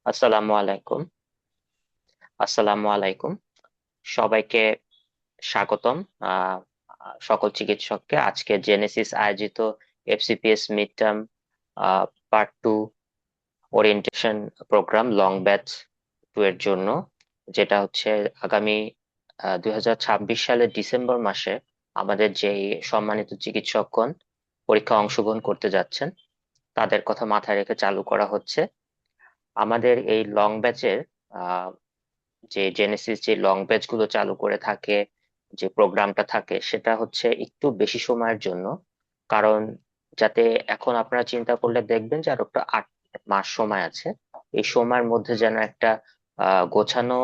আসসালামু আলাইকুম। আসসালামু আলাইকুম সবাইকে স্বাগতম। আহ, সকল চিকিৎসককে আজকে জেনেসিস আয়োজিত FCPS mid term part 2 orientation program long batch 2 এর জন্য, যেটা হচ্ছে আগামী 2026 সালের ডিসেম্বর মাসে আমাদের যে সম্মানিত চিকিৎসকগণ পরীক্ষা অংশগ্রহণ করতে যাচ্ছেন তাদের কথা মাথায় রেখে চালু করা হচ্ছে আমাদের এই লং ব্যাচের। যে জেনেসিস যে লং ব্যাচ গুলো চালু করে থাকে, যে প্রোগ্রামটা থাকে সেটা হচ্ছে একটু বেশি সময়ের জন্য। কারণ যাতে এখন আপনারা চিন্তা করলে দেখবেন যে আর একটা 8 মাস সময় আছে, এই সময়ের মধ্যে যেন একটা গোছানো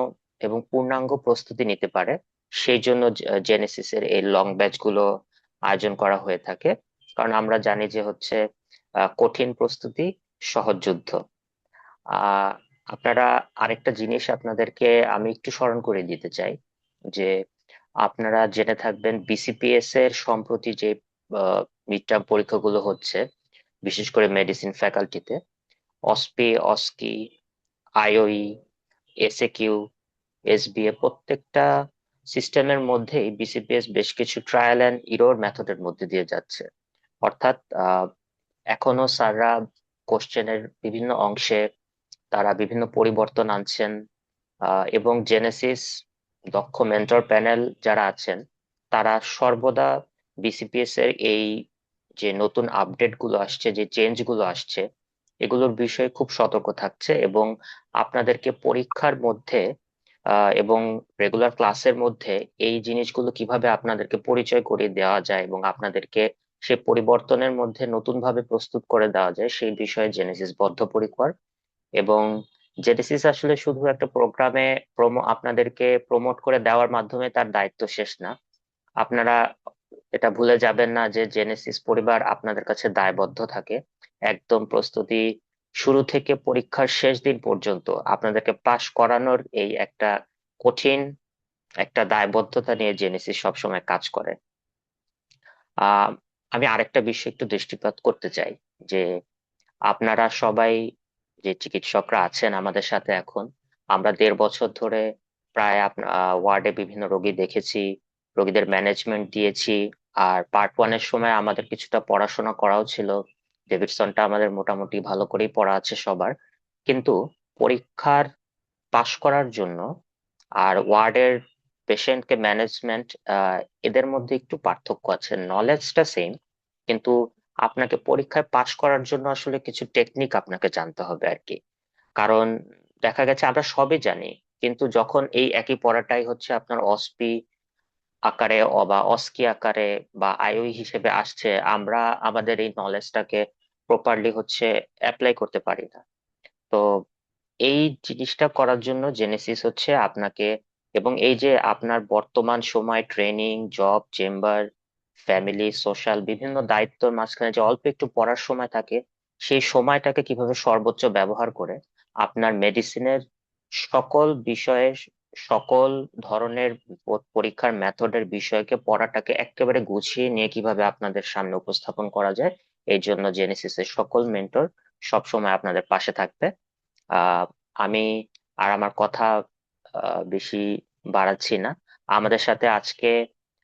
এবং পূর্ণাঙ্গ প্রস্তুতি নিতে পারে, সেই জন্য জেনেসিসের এই লং ব্যাচ গুলো আয়োজন করা হয়ে থাকে। কারণ আমরা জানি যে হচ্ছে কঠিন প্রস্তুতি সহজ যুদ্ধ। আহ আপনারা আরেকটা জিনিস আপনাদেরকে আমি একটু স্মরণ করে দিতে চাই যে আপনারা জেনে থাকবেন বিসিপিএস এর সম্প্রতি যে মিড টার্ম পরীক্ষাগুলো হচ্ছে, বিশেষ করে মেডিসিন ফ্যাকাল্টিতে অসপি, অস্কি, আইওই, এসএকিউ, এসবিএ প্রত্যেকটা সিস্টেমের মধ্যেই বিসিপিএস বেশ কিছু ট্রায়াল অ্যান্ড ইরর মেথডের মধ্যে দিয়ে যাচ্ছে। অর্থাৎ এখনো স্যাররা কোশ্চেনের বিভিন্ন অংশে তারা বিভিন্ন পরিবর্তন আনছেন। এবং জেনেসিস দক্ষ মেন্টর প্যানেল যারা আছেন তারা সর্বদা বিসিপিএস এর এই যে নতুন আপডেট গুলো আসছে, যে চেঞ্জ গুলো আসছে, এগুলোর বিষয়ে খুব সতর্ক থাকছে এবং আপনাদেরকে পরীক্ষার মধ্যে এবং রেগুলার ক্লাসের মধ্যে এই জিনিসগুলো কিভাবে আপনাদেরকে পরিচয় করিয়ে দেওয়া যায় এবং আপনাদেরকে সে পরিবর্তনের মধ্যে নতুন ভাবে প্রস্তুত করে দেওয়া যায় সেই বিষয়ে জেনেসিস বদ্ধপরিকর। এবং জেনেসিস আসলে শুধু একটা প্রোগ্রামে আপনাদেরকে প্রমোট করে দেওয়ার মাধ্যমে তার দায়িত্ব শেষ না। আপনারা এটা ভুলে যাবেন না যে জেনেসিস পরিবার আপনাদের কাছে দায়বদ্ধ থাকে একদম প্রস্তুতি শুরু থেকে পরীক্ষার শেষ দিন পর্যন্ত আপনাদেরকে পাশ করানোর এই একটা কঠিন একটা দায়বদ্ধতা নিয়ে জেনেসিস সবসময় কাজ করে। আহ আমি আরেকটা বিষয় একটু দৃষ্টিপাত করতে চাই যে আপনারা সবাই যে চিকিৎসকরা আছেন আমাদের সাথে এখন, আমরা 1.5 বছর ধরে প্রায় ওয়ার্ডে বিভিন্ন রোগী দেখেছি, রোগীদের ম্যানেজমেন্ট দিয়েছি। আর পার্ট 1 এর সময় আমাদের কিছুটা পড়াশোনা করাও ছিল, ডেভিডসনটা আমাদের মোটামুটি ভালো করেই পড়া আছে সবার। কিন্তু পরীক্ষার পাশ করার জন্য আর ওয়ার্ডের পেশেন্টকে ম্যানেজমেন্ট, এদের মধ্যে একটু পার্থক্য আছে। নলেজটা সেম, কিন্তু আপনাকে পরীক্ষায় পাশ করার জন্য আসলে কিছু টেকনিক আপনাকে জানতে হবে আর কি। কারণ দেখা গেছে আমরা সবই জানি, কিন্তু যখন এই একই পড়াটাই হচ্ছে আপনার অসপি আকারে বা অস্কি আকারে বা আইওই হিসেবে আসছে, আমরা আমাদের এই নলেজটাকে প্রপারলি হচ্ছে অ্যাপ্লাই করতে পারি না। তো এই জিনিসটা করার জন্য জেনেসিস হচ্ছে আপনাকে, এবং এই যে আপনার বর্তমান সময় training, job, chamber, family, social বিভিন্ন দায়িত্বের মাঝখানে যে অল্প একটু পড়ার সময় থাকে, সেই সময়টাকে কিভাবে সর্বোচ্চ ব্যবহার করে আপনার মেডিসিনের সকল বিষয়ে, সকল ধরনের পরীক্ষার মেথডের বিষয়কে পড়াটাকে একেবারে গুছিয়ে নিয়ে কিভাবে আপনাদের সামনে উপস্থাপন করা যায়, এই জন্য জেনেসিসের সকল মেন্টর সবসময় আপনাদের পাশে থাকবে। আহ আমি আর আমার কথা বেশি বাড়াচ্ছি না। আমাদের সাথে আজকে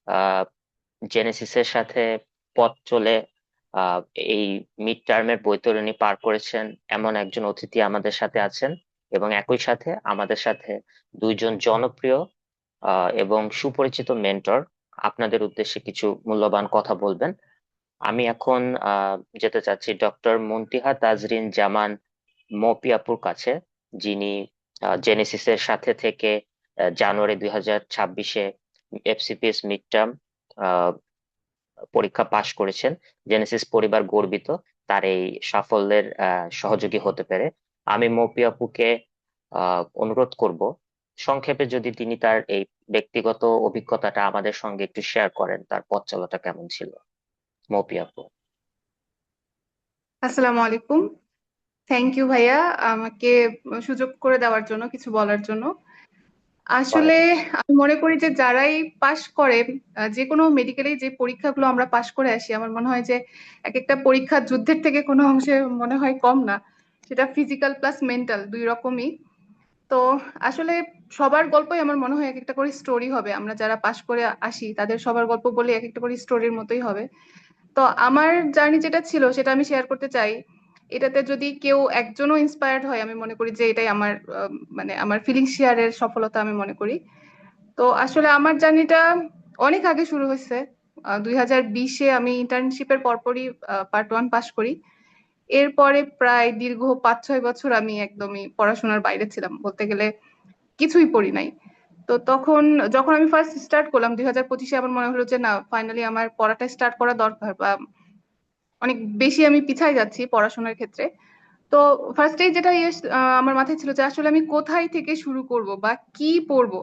আহ জেনেসিসের সাথে পথ চলে আহ এই মিড টার্মের বৈতরণী পার করেছেন এমন একজন অতিথি আমাদের সাথে আছেন, এবং একই সাথে আমাদের সাথে দুইজন জনপ্রিয় এবং সুপরিচিত মেন্টর আপনাদের উদ্দেশ্যে কিছু মূল্যবান কথা বলবেন। আমি এখন যেতে চাচ্ছি ডক্টর মুনতিহা তাজরিন জামান মপি আপুর কাছে, যিনি জেনেসিসের সাথে থেকে জানুয়ারি 2026-এ এফসিপিএস মিড টার্ম পরীক্ষা পাশ করেছেন। জেনেসিস পরিবার গর্বিত তার এই সাফল্যের সহযোগী হতে পেরে। আমি মপি আপুকে অনুরোধ করব সংক্ষেপে যদি তিনি তার এই ব্যক্তিগত অভিজ্ঞতাটা আমাদের সঙ্গে একটু শেয়ার করেন, তার পথ চলাটা কেমন ছিল। মপি আপু। আসসালামু আলাইকুম। থ্যাংক ইউ ভাইয়া, আমাকে সুযোগ করে দেওয়ার জন্য, কিছু বলার জন্য। আসলে ওয়ালাইকুম আসসালাম। আমি মনে করি যে যারাই পাশ করে, যে কোনো মেডিকেলে যে পরীক্ষাগুলো আমরা পাশ করে আসি, আমার মনে হয় যে এক একটা পরীক্ষা যুদ্ধের থেকে কোনো অংশে মনে হয় কম না। সেটা ফিজিক্যাল প্লাস মেন্টাল দুই রকমই। তো আসলে সবার গল্পই আমার মনে হয় এক একটা করে স্টোরি হবে, আমরা যারা পাশ করে আসি তাদের সবার গল্প বলে এক একটা করে স্টোরির মতোই হবে। তো আমার জার্নি যেটা ছিল সেটা আমি শেয়ার করতে চাই। এটাতে যদি কেউ একজনও ইন্সপায়ার্ড হয়, আমি মনে করি যে এটাই আমার মানে আমার ফিলিং শেয়ারের সফলতা আমি মনে করি। তো আসলে আমার জার্নিটা অনেক আগে শুরু হয়েছে। 2020-এ আমি ইন্টার্নশিপের পরপরই পার্ট 1 পাশ করি। এরপরে প্রায় দীর্ঘ 5-6 বছর আমি একদমই পড়াশোনার বাইরে ছিলাম বলতে গেলে, কিছুই পড়ি নাই। তো তখন যখন আমি ফার্স্ট স্টার্ট করলাম 2025-এ, আমার মনে হলো যে না, ফাইনালি আমার পড়াটা স্টার্ট করা দরকার, বা অনেক বেশি আমি পিছায় যাচ্ছি পড়াশোনার ক্ষেত্রে। তো ফার্স্টেই যেটা আমার মাথায় ছিল যে আসলে আমি কোথায় থেকে শুরু করব বা কি পড়বো।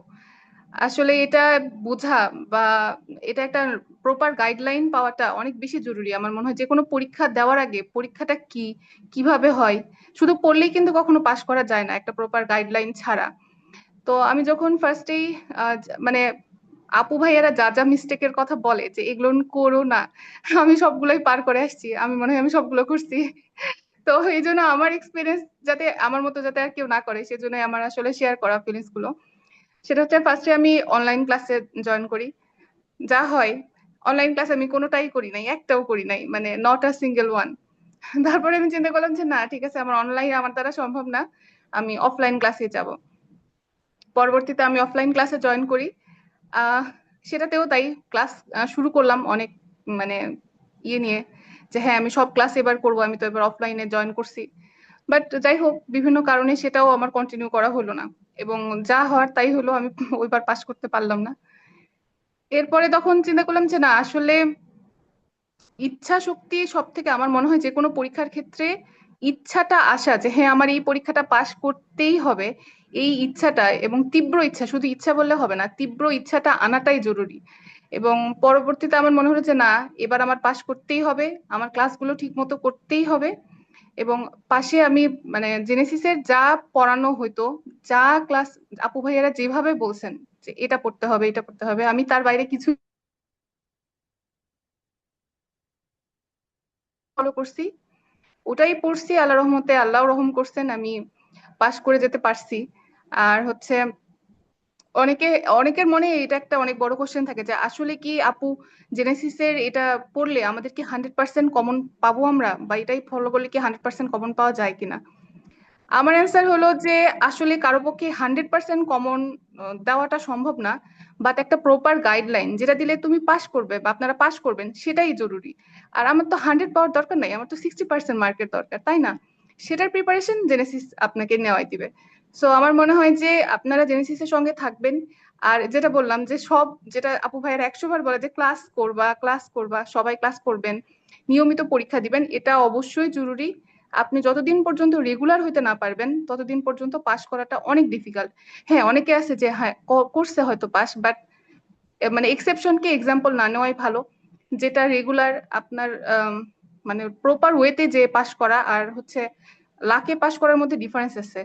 আসলে এটা বোঝা বা এটা একটা প্রপার গাইডলাইন পাওয়াটা অনেক বেশি জরুরি। আমার মনে হয় যে কোনো পরীক্ষা দেওয়ার আগে পরীক্ষাটা কি, কিভাবে হয়, শুধু পড়লেই কিন্তু কখনো পাশ করা যায় না একটা প্রপার গাইডলাইন ছাড়া। তো আমি যখন ফার্স্টেই মানে আপু ভাইয়ারা যা যা মিস্টেকের কথা বলে যে এগুলো করো না, আমি সবগুলোই পার করে আসছি, আমি মনে হয় আমি সবগুলো করছি। তো এই জন্য আমার এক্সপিরিয়েন্স যাতে আমার মতো যাতে আর কেউ না করে, সেজন্য আমার আসলে শেয়ার করা ফিলিংস গুলো। সেটা হচ্ছে ফার্স্টে আমি অনলাইন ক্লাসে জয়েন করি। যা হয়, অনলাইন ক্লাস আমি কোনোটাই করি নাই, একটাও করি নাই, মানে নট আ সিঙ্গেল ওয়ান। তারপরে আমি চিন্তা করলাম যে না ঠিক আছে, আমার অনলাইন আমার দ্বারা সম্ভব না, আমি অফলাইন ক্লাসে যাব। পরবর্তীতে আমি অফলাইন ক্লাসে জয়েন করি। আহ সেটাতেও তাই, ক্লাস শুরু করলাম অনেক মানে ইয়ে নিয়ে, যে হ্যাঁ আমি সব ক্লাস এবার করব, আমি তো এবার অফলাইনে জয়েন করছি। বাট যাই হোক, বিভিন্ন কারণে সেটাও আমার কন্টিনিউ করা হলো না, এবং যা হওয়ার তাই হলো, আমি ওইবার পাস করতে পারলাম না। এরপরে তখন চিন্তা করলাম যে না আসলে ইচ্ছা শক্তি সব থেকে, আমার মনে হয় যে কোনো পরীক্ষার ক্ষেত্রে ইচ্ছাটা আসা, যে হ্যাঁ আমার এই পরীক্ষাটা পাশ করতেই হবে, এই ইচ্ছাটা এবং তীব্র ইচ্ছা, শুধু ইচ্ছা বললে হবে না, তীব্র ইচ্ছাটা আনাটাই জরুরি। এবং পরবর্তীতে আমার মনে হলো যে না, এবার আমার পাশ করতেই হবে, আমার ক্লাসগুলো ঠিক মতো করতেই হবে। এবং পাশে আমি মানে জেনেসিসের যা পড়ানো হইতো, যা ক্লাস আপু ভাইয়ারা যেভাবে বলছেন যে এটা পড়তে হবে এটা পড়তে হবে, আমি তার বাইরে কিছু ফলো করছি, ওটাই পড়ছি। আল্লাহ রহমতে আল্লাহ রহম করছেন, আমি পাশ করে যেতে পারছি। আর হচ্ছে অনেকে, অনেকের মনে এটা একটা অনেক বড় কোশ্চেন থাকে যে আসলে কি আপু, জেনেসিসের এটা পড়লে আমাদের কি 100% কমন পাবো আমরা, বা এটাই ফলো করলে কি 100% কমন পাওয়া যায় কিনা। আমার অ্যান্সার হলো যে আসলে কারো পক্ষে 100% কমন দেওয়াটা সম্ভব না, বাট একটা প্রপার গাইডলাইন যেটা দিলে তুমি পাস করবে বা আপনারা পাস করবেন সেটাই জরুরি। আর আমার তো 100 পাওয়ার দরকার নাই, আমার তো 60% মার্কের দরকার, তাই না? সেটার প্রিপারেশন জেনেসিস আপনাকে নেওয়াই দিবে। সো আমার মনে হয় যে আপনারা জেনেসিসের সঙ্গে থাকবেন। আর যেটা বললাম যে সব, যেটা আপু ভাইয়ের 100 বার বলে যে ক্লাস করবা ক্লাস করবা, সবাই ক্লাস করবেন, নিয়মিত পরীক্ষা দিবেন, এটা অবশ্যই জরুরি। আপনি যতদিন পর্যন্ত রেগুলার হইতে না পারবেন ততদিন পর্যন্ত পাস করাটা অনেক ডিফিকাল্ট। হ্যাঁ অনেকে আছে যে হ্যাঁ করছে হয়তো পাস, বাট মানে এক্সেপশনকে এক্সাম্পল না নেওয়াই ভালো। যেটা রেগুলার আপনার মানে প্রপার ওয়েতে যে পাস করা আর হচ্ছে লাকে পাস করার মধ্যে ডিফারেন্স আছে,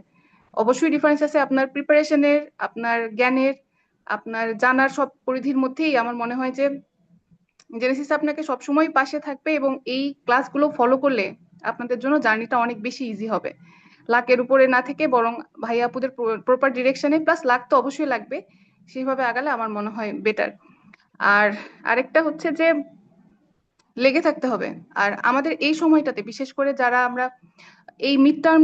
অবশ্যই ডিফারেন্স আছে। আপনার প্রিপারেশনের, আপনার জ্ঞানের, আপনার জানার সব পরিধির মধ্যেই আমার মনে হয় যে জেনেসিস আপনাকে সবসময় পাশে থাকবে, এবং এই ক্লাসগুলো ফলো করলে আপনাদের জন্য জার্নিটা অনেক বেশি ইজি হবে। লাকের উপরে না থেকে বরং ভাই আপুদের প্রপার ডিরেকশনে, প্লাস লাক তো অবশ্যই লাগবে, সেইভাবে আগালে আমার মনে হয় বেটার। আর আরেকটা হচ্ছে যে লেগে থাকতে হবে। আর আমাদের এই সময়টাতে বিশেষ করে যারা আমরা এই মিড টার্ম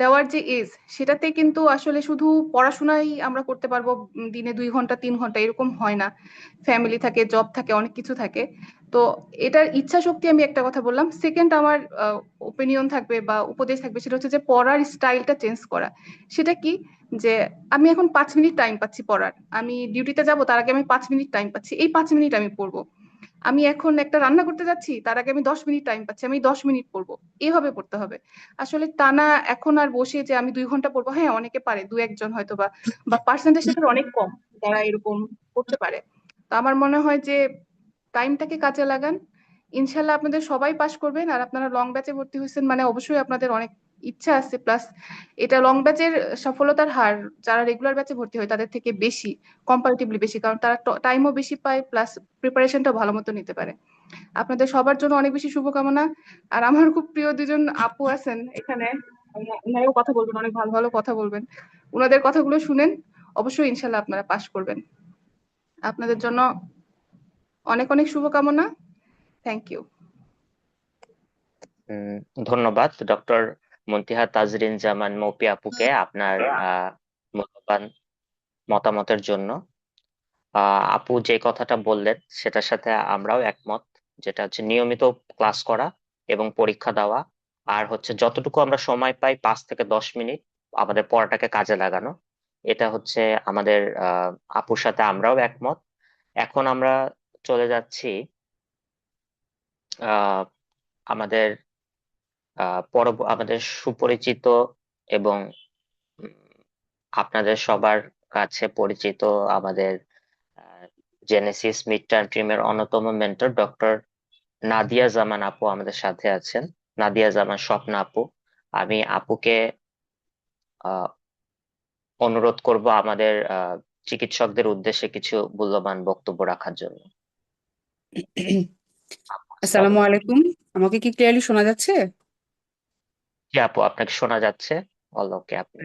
দেওয়ার যে এজ, সেটাতে কিন্তু আসলে শুধু পড়াশোনাই আমরা করতে পারবো দিনে 2 ঘন্টা 3 ঘন্টা, এরকম হয় না। ফ্যামিলি থাকে, জব থাকে, অনেক কিছু থাকে। তো এটার ইচ্ছা শক্তি, আমি একটা কথা বললাম। সেকেন্ড আমার ওপিনিয়ন থাকবে বা উপদেশ থাকবে, সেটা হচ্ছে যে পড়ার স্টাইলটা চেঞ্জ করা। সেটা কি, যে আমি এখন 5 মিনিট টাইম পাচ্ছি পড়ার, আমি ডিউটিতে যাব তার আগে আমি 5 মিনিট টাইম পাচ্ছি, এই 5 মিনিট আমি পড়বো। আমি এখন একটা রান্না করতে যাচ্ছি তার আগে আমি 10 মিনিট টাইম পাচ্ছি, আমি 10 মিনিট পড়বো। এভাবে পড়তে হবে। আসলে টানা এখন আর বসে যে আমি 2 ঘন্টা পড়বো, হ্যাঁ অনেকে পারে, দু একজন হয়তো বা বা পার্সেন্টেজ সেটার অনেক কম যারা এরকম করতে পারে। তো আমার মনে হয় যে টাইমটাকে কাজে লাগান, ইনশাল্লাহ আপনাদের সবাই পাস করবেন। আর আপনারা লং ব্যাচে ভর্তি হয়েছেন মানে অবশ্যই আপনাদের অনেক ইচ্ছা আছে, প্লাস এটা লং ব্যাচের সফলতার হার যারা রেগুলার ব্যাচে ভর্তি হয় তাদের থেকে বেশি, কম্পারেটিভলি বেশি, কারণ তারা টাইমও বেশি পায়, প্লাস প্রিপারেশনটাও ভালো মতো নিতে পারে। আপনাদের সবার জন্য অনেক বেশি শুভকামনা। আর আমার খুব প্রিয় দুজন আপু আছেন এখানে, ওনারাও কথা বলবেন, অনেক ভালো ভালো কথা বলবেন। ওনাদের কথাগুলো শুনেন, অবশ্যই ইনশাল্লাহ আপনারা পাশ করবেন। আপনাদের জন্য অনেক অনেক শুভকামনা। Thank you. উম, ধন্যবাদ ডক্টর মুনতিহা তাজরিন জামান মৌপি আপুকে আপনার মূল্যবান মতামতের জন্য। আপু যে কথাটা বললেন সেটার সাথে আমরাও একমত, যেটা হচ্ছে নিয়মিত ক্লাস করা এবং পরীক্ষা দেওয়া, আর হচ্ছে যতটুকু আমরা সময় পাই 5 থেকে 10 মিনিট আমাদের পড়াটাকে কাজে লাগানো। এটা হচ্ছে আমাদের আপুর সাথে আমরাও একমত। এখন আমরা চলে যাচ্ছি আহ আমাদের আমাদের সুপরিচিত এবং উম, আপনাদের সবার কাছে পরিচিত আমাদের জেনেসিস মিড টার্ম টিমের অন্যতম মেন্টর ডক্টর নাদিয়া জামান আপু আমাদের সাথে আছেন। নাদিয়া জামান স্বপ্না আপু, আমি আপুকে আহ, অনুরোধ করব আমাদের চিকিৎসকদের উদ্দেশ্যে কিছু মূল্যবান বক্তব্য রাখার জন্য। আপু, আসসালামু আসসালামু আলাইকুম। আলাইকুম। আমাকে কি ক্লিয়ারলি শোনা যাচ্ছে? জি আপু, আপনাকে শোনা যাচ্ছে। অল ওকে আপনি।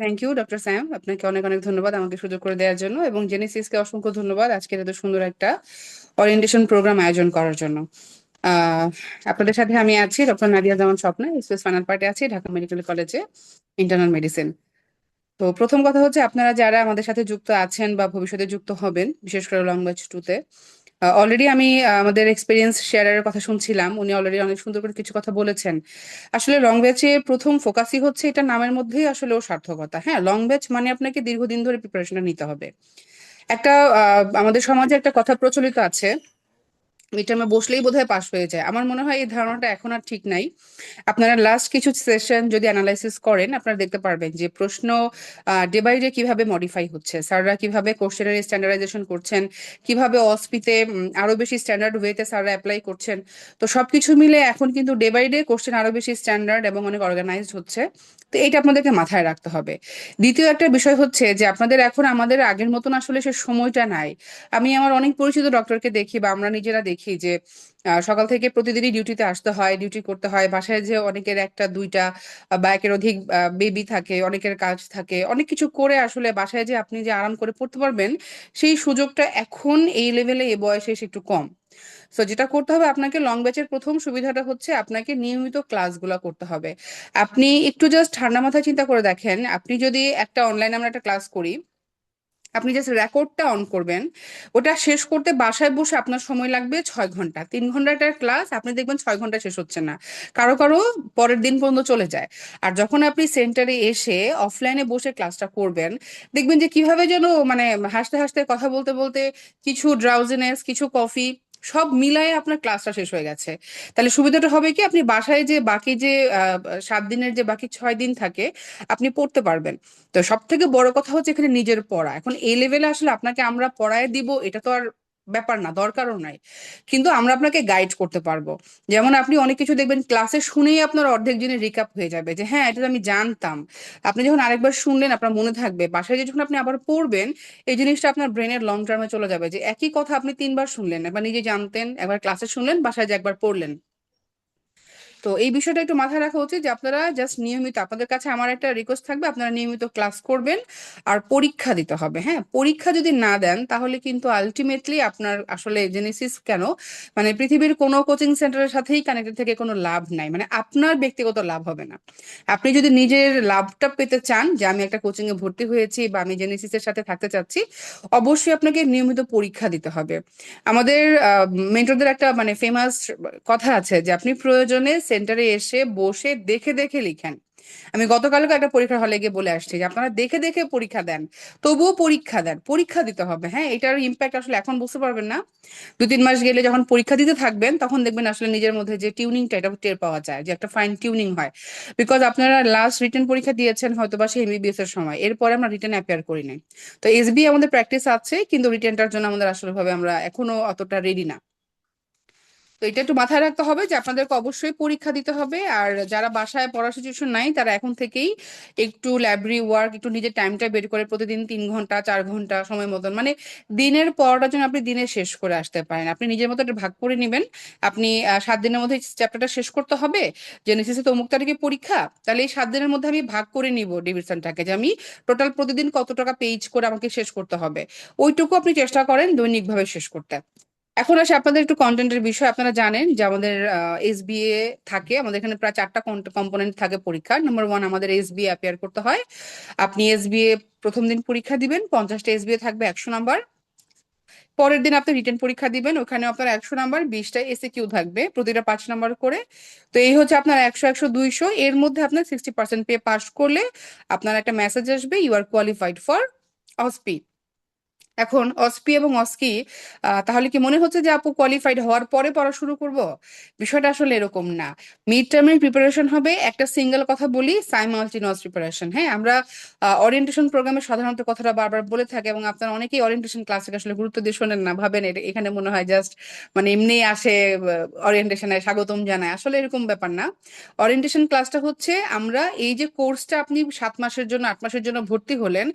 থ্যাংক ইউ ডক্টর স্যাম, আপনাকে অনেক অনেক ধন্যবাদ আমাকে সুযোগ করে দেওয়ার জন্য, এবং জেনেসিসকে অসংখ্য ধন্যবাদ আজকের এত সুন্দর একটা ওরিয়েন্টেশন প্রোগ্রাম আয়োজন করার জন্য। আহ আপনাদের সাথে আমি আছি ডক্টর নাদিয়া জামান স্বপ্না, এক্সপ্রেস ফাইনাল পার্টে আছি ঢাকা মেডিকেল কলেজে, ইন্টারনাল মেডিসিন। তো প্রথম কথা হচ্ছে, আপনারা যারা আমাদের সাথে যুক্ত আছেন বা ভবিষ্যতে যুক্ত হবেন, বিশেষ করে লং ব্যাচ টুতে, অলরেডি আমি আমাদের এক্সপিরিয়েন্স শেয়ারের কথা শুনছিলাম, উনি অলরেডি অনেক সুন্দর করে কিছু কথা বলেছেন। আসলে লং ব্যাচে প্রথম ফোকাসই হচ্ছে এটা নামের মধ্যেই আসলে ও সার্থকতা। হ্যাঁ, লং ব্যাচ মানে আপনাকে দীর্ঘদিন ধরে প্রিপারেশনটা নিতে হবে। একটা আমাদের সমাজে একটা কথা প্রচলিত আছে, মিডটার্মে বসলেই বোধহয় পাশ হয়ে যায়। আমার মনে হয় এই ধারণাটা এখন আর ঠিক নাই। আপনারা লাস্ট কিছু সেশন যদি অ্যানালাইসিস করেন, আপনারা দেখতে পারবেন যে প্রশ্ন ডে বাই ডে কিভাবে মডিফাই হচ্ছে, স্যাররা কিভাবে কোশ্চেনের স্ট্যান্ডার্ডাইজেশন করছেন, কিভাবে অসপিতে আরো বেশি স্ট্যান্ডার্ড ওয়েতে স্যাররা অ্যাপ্লাই করছেন। তো সবকিছু মিলে এখন কিন্তু ডে বাই ডে কোশ্চেন আরো বেশি স্ট্যান্ডার্ড এবং অনেক অর্গানাইজড হচ্ছে। তো এইটা আপনাদেরকে মাথায় রাখতে হবে। দ্বিতীয় একটা বিষয় হচ্ছে যে আপনাদের এখন আমাদের আগের মতন আসলে সে সময়টা নাই। আমি আমার অনেক পরিচিত ডক্টরকে দেখি বা আমরা নিজেরা দেখি যে সকাল থেকে প্রতিদিনই ডিউটিতে আসতে হয়, ডিউটি করতে হয়, বাসায় যে অনেকের একটা দুইটা বা একের অধিক বেবি থাকে, অনেকের কাজ থাকে, অনেক কিছু করে আসলে বাসায় যে আপনি যে আরাম করে পড়তে পারবেন, সেই সুযোগটা এখন এই লেভেলে এ বয়সে এসে একটু কম। সো যেটা করতে হবে আপনাকে, লং ব্যাচের প্রথম সুবিধাটা হচ্ছে আপনাকে নিয়মিত ক্লাসগুলো করতে হবে। আপনি একটু জাস্ট ঠান্ডা মাথায় চিন্তা করে দেখেন, আপনি যদি একটা অনলাইনে আমরা একটা ক্লাস করি, আপনি জাস্ট রেকর্ডটা অন করবেন, ওটা শেষ করতে বাসায় বসে আপনার সময় লাগবে 6 ঘন্টা। 3 ঘন্টাটার ক্লাস আপনি দেখবেন 6 ঘন্টা শেষ হচ্ছে না, কারো কারো পরের দিন পর্যন্ত চলে যায়। আর যখন আপনি সেন্টারে এসে অফলাইনে বসে ক্লাসটা করবেন, দেখবেন যে কিভাবে যেন মানে হাসতে হাসতে কথা বলতে বলতে কিছু ড্রাউজিনেস, কিছু কফি, সব মিলায়ে আপনার ক্লাসটা শেষ হয়ে গেছে। তাহলে সুবিধাটা হবে কি, আপনি বাসায় যে বাকি যে 7 দিনের যে বাকি 6 দিন থাকে আপনি পড়তে পারবেন। তো সব থেকে বড় কথা হচ্ছে এখানে নিজের পড়া। এখন এই লেভেলে আসলে আপনাকে আমরা পড়ায় দিব এটা তো আর ব্যাপার না, দরকারও নাই, কিন্তু আমরা আপনাকে গাইড করতে পারবো। যেমন আপনি অনেক কিছু দেখবেন ক্লাসে শুনেই আপনার অর্ধেক জিনিস রিকাপ হয়ে যাবে যে হ্যাঁ এটা তো আমি জানতাম। আপনি যখন আরেকবার শুনলেন আপনার মনে থাকবে, বাসায় যে যখন আপনি আবার পড়বেন এই জিনিসটা আপনার ব্রেনের লং টার্মে চলে যাবে, যে একই কথা আপনি 3বার শুনলেন, একবার নিজে জানতেন, একবার ক্লাসে শুনলেন, বাসায় যে একবার পড়লেন। তো এই বিষয়টা একটু মাথায় রাখা উচিত যে আপনারা জাস্ট নিয়মিত, আপনাদের কাছে আমার একটা রিকোয়েস্ট থাকবে, আপনারা নিয়মিত ক্লাস করবেন। আর পরীক্ষা দিতে হবে। হ্যাঁ, পরীক্ষা যদি না দেন তাহলে কিন্তু আলটিমেটলি আপনার আসলে জেনেসিস কেন, মানে পৃথিবীর কোনো কোচিং সেন্টারের সাথেই কানেক্টেড থেকে কোনো লাভ নাই, মানে আপনার ব্যক্তিগত লাভ হবে না। আপনি যদি নিজের লাভটা পেতে চান যে আমি একটা কোচিং এ ভর্তি হয়েছি বা আমি জেনেসিসের সাথে থাকতে চাচ্ছি, অবশ্যই আপনাকে নিয়মিত পরীক্ষা দিতে হবে। আমাদের মেন্টরদের একটা মানে ফেমাস কথা আছে যে আপনি প্রয়োজনে সেন্টারে এসে বসে দেখে দেখে লিখেন। আমি গতকালকে একটা পরীক্ষার হলে গিয়ে বলে আসছি যে আপনারা দেখে দেখে পরীক্ষা দেন, তবুও পরীক্ষা দেন, পরীক্ষা দিতে হবে। হ্যাঁ, এটার ইম্প্যাক্ট আসলে এখন বুঝতে পারবেন না, 2-3 মাস গেলে যখন পরীক্ষা দিতে থাকবেন তখন দেখবেন আসলে নিজের মধ্যে যে টিউনিংটা এটা টের পাওয়া যায়, যে একটা ফাইন টিউনিং হয়। বিকজ আপনারা লাস্ট রিটেন পরীক্ষা দিয়েছেন হয়তো বা সেই এমবিবিএস এর সময়, এরপরে আমরা রিটেন অ্যাপিয়ার করি নাই। তো এসবি আমাদের প্র্যাকটিস আছে, কিন্তু রিটেনটার জন্য আমাদের আসলে ভাবে আমরা এখনো অতটা রেডি না। তো এটা একটু মাথায় রাখতে হবে যে আপনাদেরকে অবশ্যই পরীক্ষা দিতে হবে। আর যারা বাসায় পড়ার সিচুয়েশন নাই তারা এখন থেকেই একটু লাইব্রেরি ওয়ার্ক, একটু নিজের টাইমটা বের করে প্রতিদিন 3 ঘন্টা 4 ঘন্টা সময় মতন, মানে দিনের পড়াটা যেন আপনি দিনে শেষ করে আসতে পারেন। আপনি নিজের মতো একটা ভাগ করে নেবেন। আপনি 7 দিনের মধ্যে চ্যাপ্টারটা শেষ করতে হবে, জেনেসিসে তো অমুক তারিখে পরীক্ষা, তাহলে এই 7 দিনের মধ্যে আমি ভাগ করে নিব ডিভিশনটাকে, যে আমি টোটাল প্রতিদিন কত টাকা পেজ করে আমাকে শেষ করতে হবে। ওইটুকু আপনি চেষ্টা করেন দৈনিকভাবে শেষ করতে। এখন আসে আপনাদের একটু কন্টেন্টের বিষয়। আপনারা জানেন যে আমাদের এসবিএ থাকে, আমাদের এখানে প্রায় 4টা কম্পোনেন্ট থাকে পরীক্ষা। নাম্বার 1, আমাদের এসবিএ অ্যাপিয়ার করতে হয়। আপনি এসবিএ প্রথম দিন পরীক্ষা দিবেন, 50টা এসবিএ থাকবে, 100 নাম্বার। পরের দিন আপনি রিটেন পরীক্ষা দিবেন, ওখানে আপনার 100 নাম্বার, 20টা এসএ কিউ থাকবে, প্রতিটা 5 নাম্বার করে। তো এই হচ্ছে আপনার 100, 100, 200, এর মধ্যে আপনার 60% পেয়ে পাস করলে আপনার একটা মেসেজ আসবে, ইউ আর কোয়ালিফাইড ফর অসপি। এখন অসপি এবং অস্কি, তাহলে কি মনে হচ্ছে যে আপু কোয়ালিফাইড হওয়ার পরে পড়া শুরু করব? বিষয়টা আসলে এরকম না। মিড টার্মের প্রিপারেশন হবে, একটা সিঙ্গেল কথা বলি, সাইমালটেনিয়াস প্রিপারেশন। হ্যাঁ, আমরা ওরিয়েন্টেশন প্রোগ্রামে সাধারণত কথাটা বারবার বলে থাকি, এবং আপনারা অনেকেই ওরিয়েন্টেশন ক্লাসে আসলে গুরুত্ব দিয়ে শোনেন না, ভাবেন এখানে মনে হয় জাস্ট মানে এমনি আসে, ওরিয়েন্টেশনে স্বাগতম জানায়। আসলে এরকম ব্যাপার না। ওরিয়েন্টেশন ক্লাসটা হচ্ছে আমরা এই যে কোর্সটা আপনি 7 মাসের জন্য 8 মাসের জন্য ভর্তি হলেন,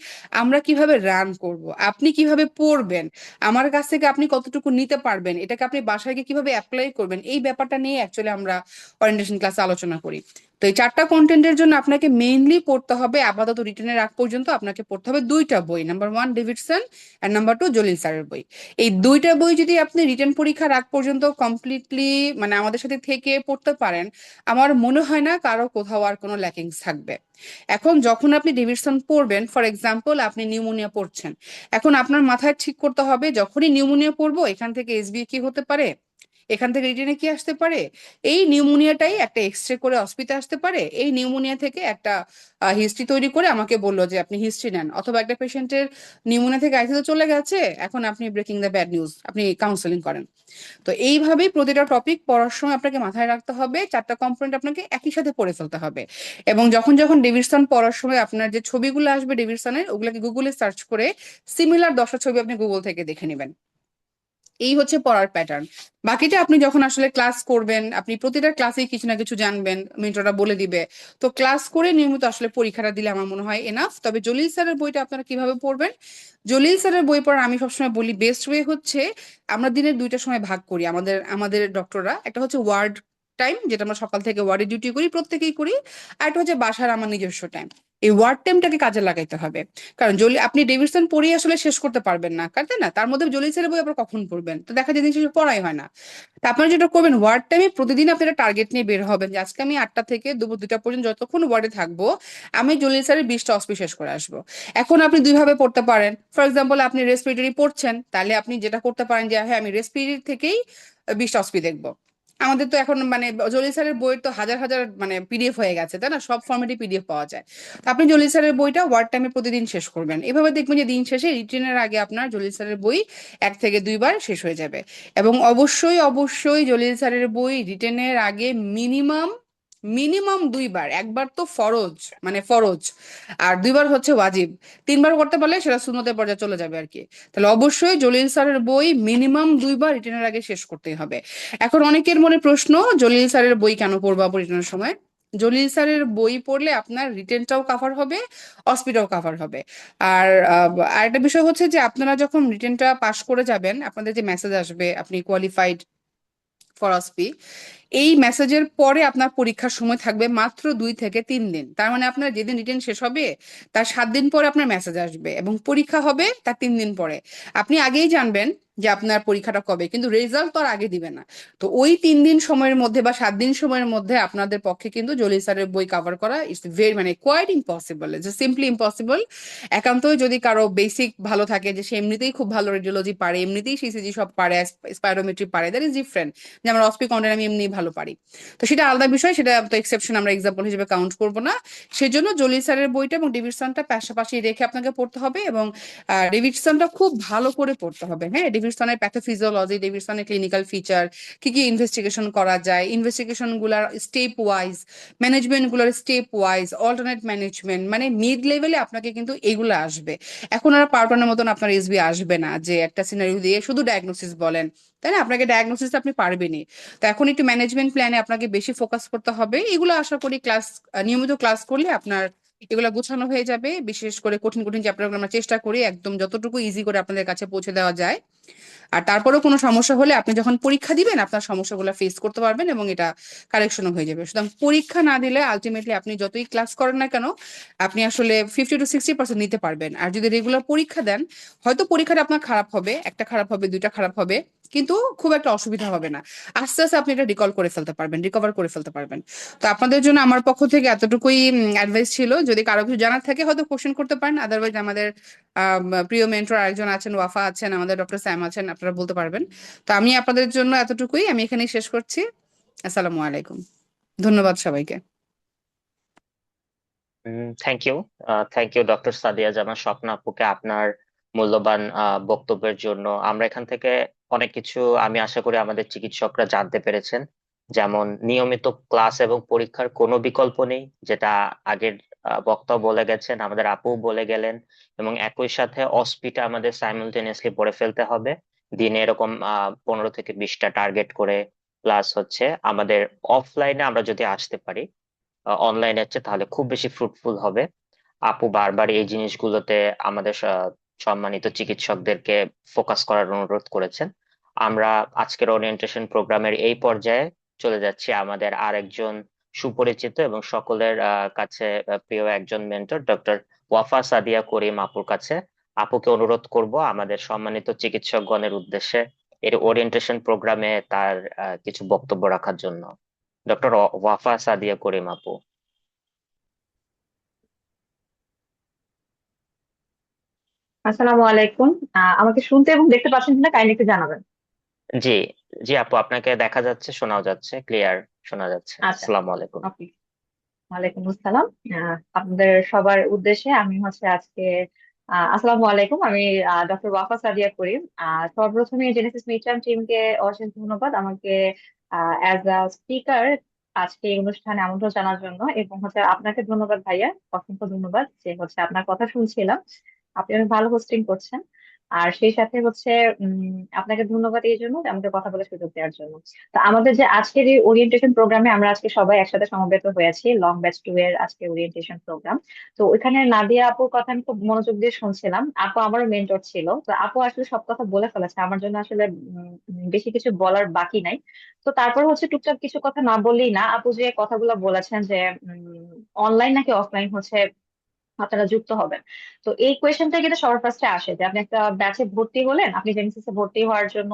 আমরা কিভাবে রান করব, আপনি কিভাবে পড়বেন, আমার কাছ থেকে আপনি কতটুকু নিতে পারবেন, এটাকে আপনি বাসায় গিয়ে কিভাবে অ্যাপ্লাই করবেন, এই ব্যাপারটা নিয়ে অ্যাকচুয়ালি আমরা ওরিয়েন্টেশন ক্লাসে আলোচনা করি। তো এই 4টা কন্টেন্টের জন্য আপনাকে মেইনলি পড়তে হবে, আপাতত রিটেনের আগ পর্যন্ত আপনাকে পড়তে হবে 2টা বই, নাম্বার 1 ডেভিডসন আর নাম্বার 2 জলিল স্যারের বই। এই 2টা বই যদি আপনি রিটেন পরীক্ষার আগ পর্যন্ত কমপ্লিটলি মানে আমাদের সাথে থেকে পড়তে পারেন, আমার মনে হয় না কারো কোথাও আর কোনো ল্যাকিংস থাকবে। এখন যখন আপনি ডেভিডসন পড়বেন, ফর এক্সাম্পল আপনি নিউমোনিয়া পড়ছেন, এখন আপনার মাথায় ঠিক করতে হবে যখনই নিউমোনিয়া পড়বো এখান থেকে এসবিএ কি হতে পারে, এখান থেকে রিটেনে কি আসতে পারে, এই নিউমোনিয়াটাই একটা এক্সরে করে হসপিটালে আসতে পারে, এই নিউমোনিয়া থেকে একটা হিস্ট্রি তৈরি করে আমাকে বললো যে আপনি হিস্ট্রি নেন, অথবা একটা পেশেন্টের নিউমোনিয়া থেকে আইসিইউ চলে গেছে, এখন আপনি ব্রেকিং দ্য ব্যাড নিউজ, আপনি কাউন্সেলিং করেন। তো এইভাবেই প্রতিটা টপিক পড়ার সময় আপনাকে মাথায় রাখতে হবে, 4টা কম্পোনেন্ট আপনাকে একই সাথে পড়ে ফেলতে হবে। এবং যখন যখন ডেভিডসন পড়ার সময় আপনার যে ছবিগুলো আসবে ডেভিডসনের, ওগুলোকে গুগলে সার্চ করে সিমিলার 10টা ছবি আপনি গুগল থেকে দেখে নেবেন। এই হচ্ছে পড়ার প্যাটার্ন। বাকিটা আপনি যখন আসলে ক্লাস করবেন, আপনি প্রতিটা ক্লাসেই কিছু না কিছু জানবেন, মেন্টররা বলে দিবে। তো ক্লাস করে নিয়মিত আসলে পরীক্ষাটা দিলে আমার মনে হয় এনাফ। তবে জলিল স্যারের বইটা আপনারা কিভাবে পড়বেন? জলিল স্যারের বই পড়ার আমি সবসময় বলি বেস্ট ওয়ে হচ্ছে আমরা দিনের 2টা সময় ভাগ করি, আমাদের আমাদের ডক্টররা। একটা হচ্ছে ওয়ার্ড টাইম, যেটা আমরা সকাল থেকে ওয়ার্ডে ডিউটি করি, প্রত্যেকেই করি। আর একটা হচ্ছে বাসার আমার নিজস্ব টাইম। এই ওয়ার্ড টাইমটাকে কাজে লাগাইতে হবে। কারণ আপনি ডেভিডসন পড়িয়ে আসলে শেষ করতে পারবেন না, তাই না? তার মধ্যে জলিল স্যারের বই আবার কখন পড়বেন? তো দেখা যায় জিনিস পড়াই হয় না। তা আপনারা যেটা করবেন, ওয়ার্ড টাইমে প্রতিদিন আপনি একটা টার্গেট নিয়ে বের হবেন যে আজকে আমি 8টা থেকে দুপুর 2টা পর্যন্ত যতক্ষণ ওয়ার্ডে থাকবো আমি জলিল স্যারের 20টা অস্পি শেষ করে আসবো। এখন আপনি দুইভাবে পড়তে পারেন। ফর এক্সাম্পল আপনি রেসপিরেটরি পড়ছেন, তাহলে আপনি যেটা করতে পারেন যে হ্যাঁ আমি রেসপিরেটরি থেকেই 20টা অস্পি দেখবো। আমাদের তো এখন মানে জলিল স্যারের বইয়ের তো হাজার হাজার মানে পিডিএফ হয়ে গেছে, তাই না? সব ফরম্যাটে পিডিএফ পাওয়া যায়। তো আপনি জলিল স্যারের বইটা ওয়ার্ড টাইমে প্রতিদিন শেষ করবেন। এভাবে দেখবেন যে দিন শেষে রিটেনের আগে আপনার জলিল স্যারের বই 1 থেকে 2বার শেষ হয়ে যাবে। এবং অবশ্যই অবশ্যই জলিল স্যারের বই রিটেনের আগে মিনিমাম মিনিমাম 2বার, একবার তো ফরজ মানে ফরজ, আর 2বার হচ্ছে ওয়াজিব। 3বার করতে পারলে সেটা সুন্নতের পর্যায়ে চলে যাবে আর কি। তাহলে অবশ্যই জলিল স্যারের বই মিনিমাম 2বার রিটেনের আগে শেষ করতেই হবে। এখন অনেকের মনে প্রশ্ন, জলিল স্যারের বই কেন পড়বো রিটেনের সময়? জলিল স্যারের বই পড়লে আপনার রিটেনটাও কাভার হবে, অস্পিটাও কাভার হবে। আর আরেকটা বিষয় হচ্ছে যে আপনারা যখন রিটেনটা পাশ করে যাবেন, আপনাদের যে মেসেজ আসবে আপনি কোয়ালিফাইড ফর অসপি, এই মেসেজের পরে আপনার পরীক্ষার সময় থাকবে মাত্র 2 থেকে 3 দিন। তার মানে আপনার যেদিন রিটেন শেষ হবে তার 7 দিন পরে আপনার মেসেজ আসবে, এবং পরীক্ষা হবে তার 3 দিন পরে। আপনি আগেই জানবেন যে আপনার পরীক্ষাটা কবে, কিন্তু রেজাল্ট তো আর আগে দিবে না। তো ওই 3 দিন সময়ের মধ্যে বা 7 দিন সময়ের মধ্যে আপনাদের পক্ষে কিন্তু জলিল স্যারের বই কভার করা ইটস ভেরি মানে কোয়াইট ইম্পসিবল, সিম্পলি ইম্পসিবল। একান্তই যদি কারো বেসিক ভালো থাকে, যে সে এমনিতেই খুব ভালো রেডিওলজি পারে, এমনিতেই সিসিজি সব পারে, স্পাইরোমেট্রি পারে, দ্যাট ইজ ডিফারেন্ট। যে আমার অস্পি কন্টেন্ট আমি এমনি ভালো পারি, তো সেটা আলাদা বিষয়, সেটা তো এক্সেপশন, আমরা এক্সাম্পল হিসেবে কাউন্ট করবো না। সেজন্য জলিল স্যারের বইটা এবং ডেভিডসনটা পাশাপাশি রেখে আপনাকে পড়তে হবে, এবং ডেভিডসনটা খুব ভালো করে পড়তে হবে। হ্যাঁ, ডেভিডসনের প্যাথোফিজিওলজি, ডেভিডসনের ক্লিনিক্যাল ফিচার, কি কি ইনভেস্টিগেশন করা যায়, ইনভেস্টিগেশন গুলার স্টেপ ওয়াইজ, ম্যানেজমেন্ট গুলার স্টেপ ওয়াইজ, অল্টারনেট ম্যানেজমেন্ট, মানে মিড লেভেলে আপনাকে কিন্তু এগুলো আসবে। এখন আর পার্ট ওয়ানের মতন আপনার এসবি আসবে না যে একটা সিনারিও দিয়ে শুধু ডায়াগনোসিস বলেন, তাই না? আপনাকে ডায়াগনোসিস আপনি পারবেনই। তো এখন একটু ম্যানেজমেন্ট প্ল্যানে আপনাকে বেশি ফোকাস করতে হবে। এগুলো আশা করি ক্লাস, নিয়মিত ক্লাস করলে আপনার এগুলো গোছানো হয়ে যাবে। বিশেষ করে কঠিন কঠিন চ্যাপ্টারগুলো আমরা চেষ্টা করি একদম যতটুকু ইজি করে আপনাদের কাছে পৌঁছে দেওয়া যায়। আর তারপরেও কোনো সমস্যা হলে আপনি যখন পরীক্ষা দিবেন আপনার সমস্যাগুলো ফেস করতে পারবেন এবং এটা কারেকশনও হয়ে যাবে। সুতরাং পরীক্ষা না দিলে আলটিমেটলি আপনি যতই ক্লাস করেন না কেন আপনি আসলে 50 to 60% নিতে পারবেন। আর যদি রেগুলার পরীক্ষা দেন, হয়তো পরীক্ষাটা আপনার খারাপ হবে, একটা খারাপ হবে, দুইটা খারাপ হবে, কিন্তু খুব একটা অসুবিধা হবে না। আস্তে আস্তে আপনি এটা রিকল করে ফেলতে পারবেন, রিকভার করে ফেলতে পারবেন। তো আপনাদের জন্য আমার পক্ষ থেকে এতটুকুই অ্যাডভাইস ছিল। যদি কারো কিছু জানার থাকে হয়তো কোশ্চেন করতে পারেন, আদারওয়াইজ আমাদের প্রিয় মেন্টর আরেকজন আছেন, ওয়াফা আছেন, আমাদের ডক্টর স্যাম আছেন, আপনারা বলতে পারবেন। তো আমি আপনাদের জন্য এতটুকুই, আমি এখানেই শেষ করছি। আসসালামু আলাইকুম, ধন্যবাদ সবাইকে। Thank you. Thank you doctor Sadia Zaman Swapna আপুকে আপনার মূল্যবান বক্তব্যের জন্য। আমরা এখান থেকে অনেক কিছু আমি আশা করি আমাদের চিকিৎসকরা জানতে পেরেছেন। যেমন নিয়মিত ক্লাস এবং পরীক্ষার কোনো বিকল্প নেই, যেটা আগের বক্তা বলে গেছেন, আমাদের আপু বলে গেলেন। এবং একই সাথে অস্পিটা আমাদের সাইমultaneously পড়ে ফেলতে হবে দিনে এরকম 15 থেকে 20টা টার্গেট করে। প্লাস হচ্ছে আমাদের অফলাইনে আমরা যদি আসতে পারি অনলাইনে হচ্ছে, তাহলে খুব বেশি ফ্রুটফুল হবে। আপু বারবার এই জিনিসগুলোতে আমাদের সম্মানিত চিকিৎসকদেরকে ফোকাস করার অনুরোধ করেছেন। আমরা আজকের ওরিয়েন্টেশন প্রোগ্রামের এই পর্যায়ে চলে যাচ্ছি আমাদের আরেকজন সুপরিচিত এবং সকলের কাছে প্রিয় একজন মেন্টর ডক্টর ওয়াফা সাদিয়া করিম আপুর কাছে। আপুকে অনুরোধ করব আমাদের সম্মানিত চিকিৎসকগণের উদ্দেশ্যে এর ওরিয়েন্টেশন প্রোগ্রামে তার কিছু বক্তব্য রাখার জন্য। ডক্টর ওয়াফা সাদিয়া করিম আপু। আসসালামু আলাইকুম। আমাকে শুনতে এবং দেখতে পাচ্ছেন কিনা কাইন্ডলি একটু জানাবেন। জি, জি আপু, আপনাকে দেখা যাচ্ছে, শোনাও যাচ্ছে, ক্লিয়ার শোনা যাচ্ছে। আচ্ছা, আসসালামু আলাইকুম। ওকে। ওয়ালাইকুম আসসালাম। আপনাদের সবার উদ্দেশ্যে আমি হচ্ছে আজকে আসসালামু আলাইকুম। আমি ডক্টর ওয়াফা সাদিয়া করিম। সর্বপ্রথমে জেনেসিস মিডটার্ম টিমকে অসংখ্য ধন্যবাদ আমাকে অ্যাজ আ স্পিকার আজকে এই অনুষ্ঠানে আমন্ত্রণ জানার জন্য, এবং হচ্ছে আপনাকে ধন্যবাদ ভাইয়া, অসংখ্য ধন্যবাদ যে হচ্ছে আপনার কথা শুনছিলাম। আপনি অনেক ভালো হোস্টিং করছেন। আর সেই সাথে হচ্ছে আপনাকে ধন্যবাদ এই জন্য যে আমাকে কথা বলার সুযোগ দেওয়ার জন্য। তো আমাদের যে আজকের এই ওরিয়েন্টেশন প্রোগ্রামে আমরা আজকে সবাই একসাথে সমবেত হয়েছি, লং ব্যাচ 2 এর আজকে ওরিয়েন্টেশন প্রোগ্রাম। তো ওইখানে নাদিয়া আপুর কথা আমি খুব মনোযোগ দিয়ে শুনছিলাম। আপু আমারও মেন্টর ছিল, তো আপু আসলে সব কথা বলে ফেলেছে, আমার জন্য আসলে বেশি কিছু বলার বাকি নাই। তো তারপর হচ্ছে টুকটাক কিছু কথা না বললেই না, আপু যে কথাগুলো বলেছেন যে অনলাইন নাকি অফলাইন হচ্ছে আপনারা যুক্ত হবেন। তো এই কোয়েশ্চেনটা কিন্তু সবার ফার্স্টে আসে যে আপনি একটা ব্যাচে ভর্তি হলেন, আপনি জেনেসিসে ভর্তি হওয়ার জন্য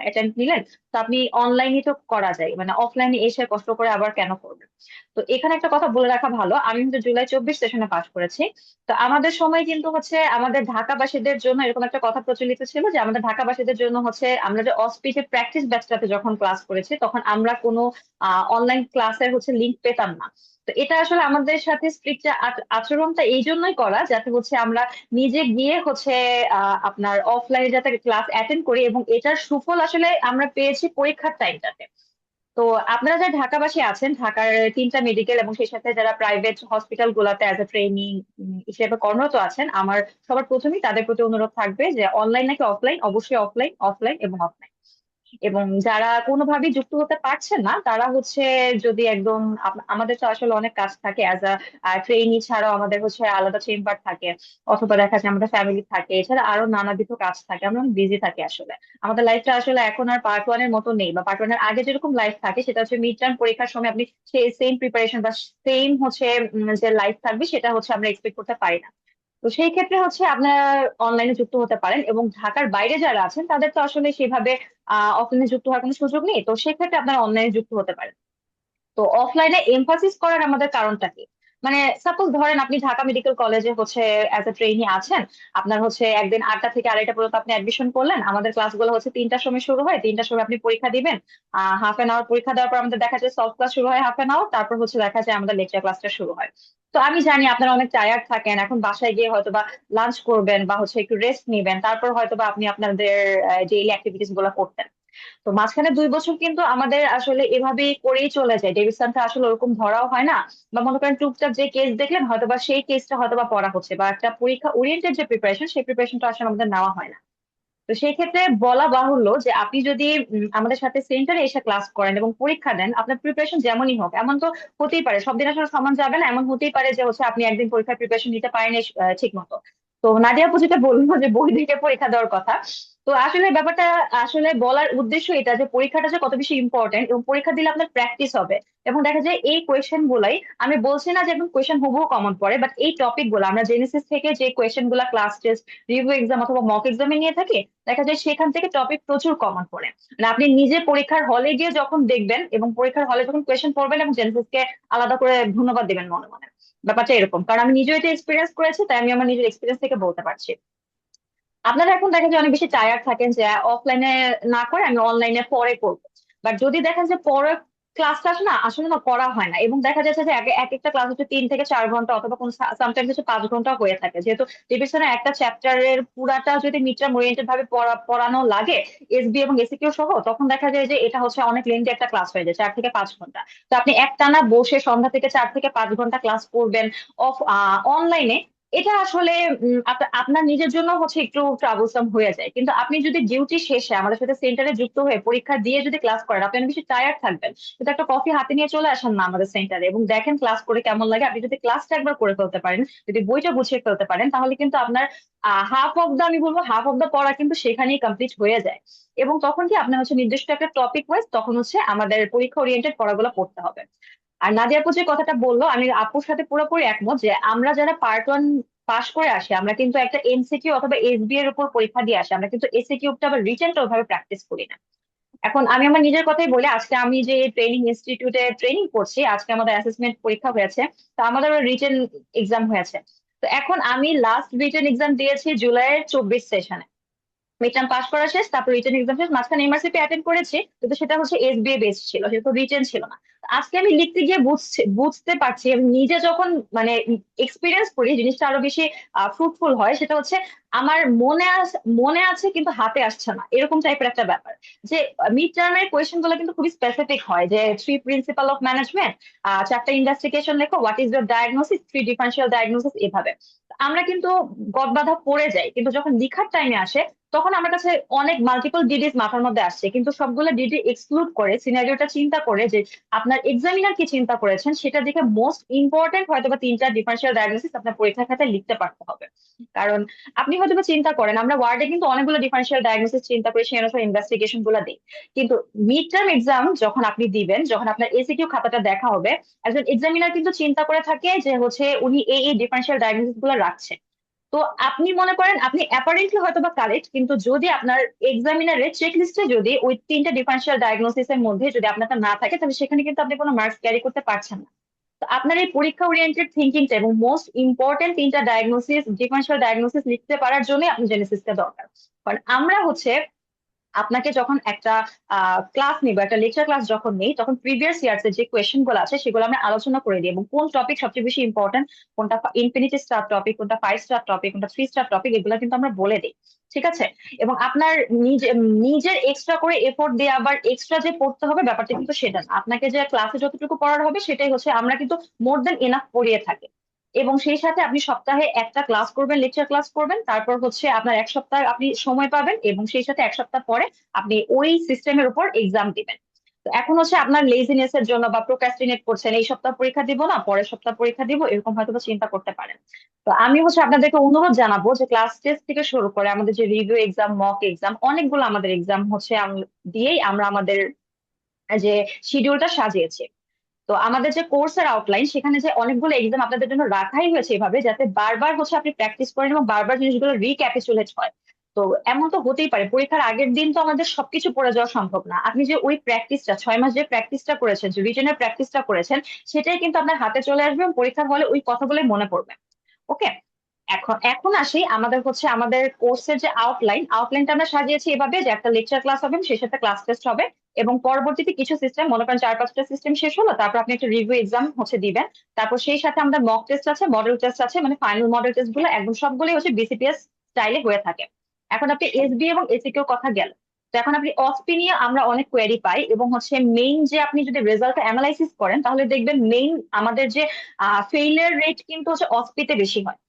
অ্যাটেন্ড নিলেন, তো আপনি অনলাইনে তো করা যায়, মানে অফলাইনে এসে কষ্ট করে আবার কেন করবেন? তো এখানে একটা কথা বলে রাখা ভালো, আমি কিন্তু জুলাই 24 সেশনে পাশ করেছি। তো আমাদের সময় কিন্তু হচ্ছে আমাদের ঢাকাবাসীদের জন্য এরকম একটা কথা প্রচলিত ছিল যে আমাদের ঢাকাবাসীদের জন্য হচ্ছে আমরা যে অসপিচের প্র্যাকটিস ব্যাচটাতে যখন ক্লাস করেছি তখন আমরা কোনো অনলাইন ক্লাসের হচ্ছে লিঙ্ক পেতাম না। তো এটা আসলে আমাদের সাথে স্ট্রিক্ট আচরণটা এই জন্যই করা যাতে হচ্ছে আমরা নিজে গিয়ে হচ্ছে আপনার অফলাইনে যাতে ক্লাস অ্যাটেন্ড করি, এবং এটার সুফল আসলে আমরা পেয়েছি পরীক্ষার টাইমটাতে। তো আপনারা যারা ঢাকাবাসী আছেন, ঢাকার 3টা মেডিকেল এবং সেই সাথে যারা প্রাইভেট হসপিটাল গুলাতে অ্যাজ এ ট্রেনিং হিসেবে কর্মরত আছেন, আমার সবার প্রথমেই তাদের প্রতি অনুরোধ থাকবে যে অনলাইন নাকি অফলাইন, অবশ্যই অফলাইন, অফলাইন এবং অফলাইন। এবং যারা কোনোভাবেই যুক্ত হতে পারছেন না তারা হচ্ছে যদি একদম আমাদের তো আসলে অনেক কাজ থাকে অ্যাজ আ ট্রেনি, ছাড়াও আমাদের হচ্ছে আলাদা চেম্বার থাকে, অথবা দেখা যায় আমাদের ফ্যামিলি থাকে, এছাড়া আরো নানাবিধ কাজ থাকে, আমরা অনেক বিজি থাকি আসলে। আমাদের লাইফটা আসলে এখন আর পার্ট ওয়ান এর মতো নেই, বা পার্ট ওয়ান এর আগে যেরকম লাইফ থাকে সেটা হচ্ছে মিড টার্ম পরীক্ষার সময় আপনি সেই সেম প্রিপারেশন বা সেম হচ্ছে যে লাইফ থাকবে সেটা হচ্ছে আমরা এক্সপেক্ট করতে পারি না। তো সেই ক্ষেত্রে হচ্ছে আপনারা অনলাইনে যুক্ত হতে পারেন, এবং ঢাকার বাইরে যারা আছেন তাদের তো আসলে সেভাবে অফলাইনে যুক্ত হওয়ার কোনো সুযোগ নেই, তো সেক্ষেত্রে আপনারা অনলাইনে যুক্ত হতে পারেন। তো অফলাইনে এমফাসিস করার আমাদের কারণটা কি? মানে সাপোজ ধরেন আপনি ঢাকা মেডিকেল কলেজে হচ্ছে অ্যাজ এ ট্রেইনি আছেন, আপনার হচ্ছে একদিন 8টা থেকে 2:30 পর্যন্ত আপনি অ্যাডমিশন করলেন, আমাদের ক্লাসগুলো হচ্ছে 3টার সময় শুরু হয়, 3টার সময় আপনি পরীক্ষা দিবেন, হাফ 1 আওয়ার পরীক্ষা দেওয়ার পর আমাদের দেখা যায় সলভ ক্লাস শুরু হয় হাফ 1 আওয়ার, তারপর হচ্ছে দেখা যায় আমাদের লেকচার ক্লাসটা শুরু হয়। তো আমি জানি আপনারা অনেক টায়ার্ড থাকেন, এখন বাসায় গিয়ে হয়তো বা লাঞ্চ করবেন বা হচ্ছে একটু রেস্ট নিবেন, তারপর হয়তো বা আপনি আপনাদের ডেইলি অ্যাক্টিভিটিস গুলো করতেন। তো মাঝখানে 2 বছর কিন্তু আমাদের আসলে এভাবে করেই চলে যায়, ডেভিডসনটা আসলে ওরকম ধরাও হয় না, বা মনে করেন টুকটাক যে কেস দেখলেন হয়তো বা সেই কেসটা হয়তো বা পড়া হচ্ছে, বা একটা পরীক্ষা ওরিয়েন্টেড যে প্রিপারেশন সেই প্রিপারেশনটা আসলে আমাদের নেওয়া হয় না। তো সেই ক্ষেত্রে বলা বাহুল্য যে আপনি যদি আমাদের সাথে সেন্টারে এসে ক্লাস করেন এবং পরীক্ষা দেন, আপনার প্রিপারেশন যেমনই হোক, এমন তো হতেই পারে সব দিন আসলে সমান যাবে না, এমন হতেই পারে যে হচ্ছে আপনি একদিন পরীক্ষার প্রিপারেশন নিতে পারেন ঠিক মতো। তো নাদিয়া আপু যেটা বললো যে বই দেখে পরীক্ষা দেওয়ার কথা, তো আসলে ব্যাপারটা আসলে বলার উদ্দেশ্য এটা যে পরীক্ষাটা যে কত বেশি ইম্পর্টেন্ট, এবং পরীক্ষা দিলে আপনার প্র্যাকটিস হবে। এবং দেখা যায় এই কোয়েশ্চেন গুলাই, আমি বলছি না যে একদম কোয়েশ্চেন হুবহু কমন পড়ে, বাট এই টপিক গুলো আমরা জেনেসিস থেকে যে কোয়েশ্চেন গুলা ক্লাস টেস্ট, রিভিউ এক্সাম অথবা মক এক্সামে নিয়ে থাকি, দেখা যায় সেখান থেকে টপিক প্রচুর কমন পড়ে। মানে আপনি নিজে পরীক্ষার হলে গিয়ে যখন দেখবেন এবং পরীক্ষার হলে যখন কোয়েশ্চেন পড়বেন এবং জেনেসিসকে আলাদা করে ধন্যবাদ দিবেন মনে মনে। ব্যাপারটা এরকম, কারণ আমি নিজেও এটা এক্সপিরিয়েন্স করেছি, তাই আমি আমার নিজের এক্সপিরিয়েন্স থেকে বলতে পারছি। আপনারা এখন দেখা যায় অনেক বেশি টায়ার্ড থাকেন যে অফলাইনে না করে আমি অনলাইনে পরে করবো, বাট যদি দেখেন যে পরে ক্লাসটা না আসলে না করা হয় না, এবং দেখা যাচ্ছে যে এক একটা ক্লাস হচ্ছে 3 থেকে 4 ঘন্টা অথবা কোন সামটাইমস হচ্ছে 5 ঘন্টা হয়ে থাকে, যেহেতু ডেভিডসনের একটা চ্যাপ্টারের পুরাটা যদি মিডটার্ম ওরিয়েন্টেড ভাবে পড়ানো লাগে এসবি এবং এসিকিউ সহ, তখন দেখা যায় যে এটা হচ্ছে অনেক লেন্থি একটা ক্লাস হয়ে যায়, 4 থেকে 5 ঘন্টা। তো আপনি একটানা বসে সন্ধ্যা থেকে 4 থেকে 5 ঘন্টা ক্লাস করবেন অফ অনলাইনে, এটা আসলে আপনার নিজের জন্য হচ্ছে একটু ট্রাবলসাম হয়ে যায়। কিন্তু আপনি যদি ডিউটি শেষে আমাদের সাথে সেন্টারে যুক্ত হয়ে পরীক্ষা দিয়ে যদি ক্লাস করেন, আপনি অনেক বেশি টায়ার্ড থাকবেন, কিন্তু একটা কফি হাতে নিয়ে চলে আসেন না আমাদের সেন্টারে এবং দেখেন ক্লাস করে কেমন লাগে। আপনি যদি ক্লাসটা একবার করে ফেলতে পারেন, যদি বইটা গুছিয়ে ফেলতে পারেন, তাহলে কিন্তু আপনার আমি বলবো হাফ অফ দা পড়া কিন্তু সেখানেই কমপ্লিট হয়ে যায়। এবং তখন কি আপনার হচ্ছে নির্দিষ্ট একটা টপিক ওয়াইজ তখন হচ্ছে আমাদের পরীক্ষা ওরিয়েন্টেড পড়াগুলো পড়তে হবে। আর নাদিয়া আপু যে কথাটা বললো, আমি আপুর সাথে পুরোপুরি একমত যে আমরা যারা পার্ট 1 পাশ করে আসি, আমরা কিন্তু একটা এমসিকিউ অথবা এসবি এর উপর পরীক্ষা দিয়ে আসি, আমরা কিন্তু এসিকিউটা বা রিটেনটা ওইভাবে প্র্যাকটিস করি না। এখন আমি আমার নিজের কথাই বলি, আজকে আমি যে ট্রেনিং ইনস্টিটিউটে ট্রেনিং করছি, আজকে আমাদের অ্যাসেসমেন্ট পরীক্ষা হয়েছে, তো আমাদের রিটেন এক্সাম হয়েছে। তো এখন আমি লাস্ট রিটেন এক্সাম দিয়েছি জুলাইয়ের 24 সেশনে, মিডটার্ম পাস করা শেষ, তারপর রিটেন এক্সাম শেষ, মাঝখানে এমআরসিপি অ্যাটেন্ড করেছি, কিন্তু সেটা হচ্ছে এসবিএ বেসড ছিল, সেটা রিটেন ছিল না। আজকে আমি লিখতে গিয়ে বুঝতে পারছি, আমি নিজে যখন মানে এক্সপিরিয়েন্স করি জিনিসটা আরো বেশি ফ্রুটফুল হয়, সেটা হচ্ছে আমার মনে আছে কিন্তু হাতে আসছে না, এরকম টাইপের একটা ব্যাপার। যে মিড টার্মের কোয়েশ্চেন গুলো কিন্তু খুবই স্পেসিফিক হয়, যে 3 প্রিন্সিপাল অফ ম্যানেজমেন্ট, 4টা ইনভেস্টিগেশন লেখো, what is your diagnosis, 3 differential diagnosis, এভাবে। আমরা কিন্তু গদবাঁধা পড়ে যাই, কিন্তু যখন লিখার টাইমে আসে তখন আমার কাছে অনেক মাল্টিপল ডিডিস মাথার মধ্যে আসছে, কিন্তু সবগুলো ডিডি এক্সক্লুড করে সিনারিওটা চিন্তা করে যে আপনার এক্সামিনার কি চিন্তা করেছেন সেটা দেখে মোস্ট ইম্পর্টেন্ট হয়তো বা 3টা ডিফারেন্সিয়াল ডায়াগনোসিস আপনার পরীক্ষার খাতায় লিখতে পারতে হবে। কারণ আপনি হয়তো বা চিন্তা করেন আমরা ওয়ার্ডে কিন্তু অনেকগুলো ডিফারেন্সিয়াল ডায়াগনোসিস চিন্তা করে সেই অনুসারে ইনভেস্টিগেশন গুলো দিই, কিন্তু মিড টার্ম এক্সাম যখন আপনি দিবেন, যখন আপনার এসিকিউ খাতাটা দেখা হবে, একজন এক্সামিনার কিন্তু চিন্তা করে থাকে যে হচ্ছে উনি এই ডিফারেন্সিয়াল ডায়াগনোসিস গুলো রাখছেন। তো আপনি মনে করেন আপনি অ্যাপারেন্টলি হয়তো বা কারেক্ট, কিন্তু যদি আপনার এক্সামিনারের চেক লিস্টে যদি ওই 3টা ডিফারেন্সিয়াল ডায়াগনোসিস এর মধ্যে যদি আপনারটা না থাকে, তাহলে সেখানে কিন্তু আপনি কোনো মার্কস ক্যারি করতে পারছেন না। তো আপনার এই পরীক্ষা ওরিয়েন্টেড থিঙ্কিংটা এবং মোস্ট ইম্পর্টেন্ট 3টা ডায়াগনোসিস ডিফারেন্সিয়াল ডায়াগনোসিস লিখতে পারার জন্য আপনি জেনেসিসটা দরকার। কারণ আমরা হচ্ছে আপনাকে যখন একটা ক্লাস নিব, একটা লেকচার ক্লাস যখন নেই, তখন প্রিভিয়াস ইয়ার্স এর যে কোয়েশ্চেন গুলো আছে সেগুলো আমরা আলোচনা করে দিই, এবং কোন টপিক সবচেয়ে বেশি ইম্পর্টেন্ট, কোনটা ইনফিনিটি স্টার টপিক, কোনটা 5 স্টার টপিক, কোনটা 3 স্টার টপিক, এগুলো কিন্তু আমরা বলে দিই। ঠিক আছে? এবং আপনার নিজের এক্সট্রা করে এফোর্ট দিয়ে আবার এক্সট্রা যে পড়তে হবে ব্যাপারটা কিন্তু সেটা না, আপনাকে যে ক্লাসে যতটুকু পড়ার হবে সেটাই হচ্ছে আমরা কিন্তু মোর দেন এনাফ পড়িয়ে থাকি। এবং সেই সাথে আপনি সপ্তাহে একটা ক্লাস করবেন, লেকচার ক্লাস করবেন, তারপর হচ্ছে আপনার 1 সপ্তাহ আপনি সময় পাবেন, এবং সেই সাথে 1 সপ্তাহ পরে আপনি ওই সিস্টেমের উপর এক্সাম দিবেন। তো এখন হচ্ছে আপনার লেজিনেস এর জন্য বা প্রোক্রাস্টিনেট করছেন, এই সপ্তাহ পরীক্ষা দিব না, পরের সপ্তাহ পরীক্ষা দিব, এরকম হয়তো বা চিন্তা করতে পারেন। তো আমি হচ্ছে আপনাদেরকে অনুরোধ জানাবো যে ক্লাস টেস্ট থেকে শুরু করে আমাদের যে রিভিউ এক্সাম, মক এক্সাম, অনেকগুলো আমাদের এক্সাম হচ্ছে দিয়েই আমরা আমাদের যে শিডিউলটা সাজিয়েছি। তো আমাদের যে কোর্সের আউটলাইন, সেখানে যে অনেকগুলো এক্সাম আপনাদের জন্য রাখাই হয়েছে এভাবে, যাতে বারবার হচ্ছে আপনি প্র্যাকটিস করেন এবং বারবার জিনিসগুলো রিক্যাপিচুলেট হয়। তো এমন তো হতেই পারে, পরীক্ষার আগের দিন তো আমাদের সবকিছু পড়ে যাওয়া সম্ভব না। আপনি যে ওই প্র্যাকটিসটা 6 মাস যে প্র্যাকটিসটা করেছেন, যে রিটেনের প্র্যাকটিসটা করেছেন, সেটাই কিন্তু আপনার হাতে চলে আসবে এবং পরীক্ষার হলে ওই কথাগুলোই মনে পড়বে। ওকে, এখন এখন আসি আমাদের আমাদের কোর্সের যে আউটলাইনটা আমরা সাজিয়েছি এভাবে যে একটা লেকচার ক্লাস হবে, সেই সাথে ক্লাস টেস্ট হবে, এবং পরবর্তীতে কিছু সিস্টেম, মনে করেন 4-5টা সিস্টেম শেষ হলো, তারপর আপনি একটা রিভিউ এক্সাম দিবেন। তারপর সেই সাথে আমাদের মক টেস্ট আছে, মডেল টেস্ট আছে, মানে ফাইনাল মডেল টেস্ট গুলো একদম সবগুলোই বিসিপিএস স্টাইলে হয়ে থাকে। এখন আপনি এসবি এবং এসিকিউ কথা গেল, তো এখন আপনি অসপি নিয়ে আমরা অনেক কোয়েরি পাই, এবং মেইন যে আপনি যদি রেজাল্টটা অ্যানালাইসিস করেন তাহলে দেখবেন মেইন আমাদের যে ফেইলিয়ার রেট কিন্তু অসপিতে বেশি হয়।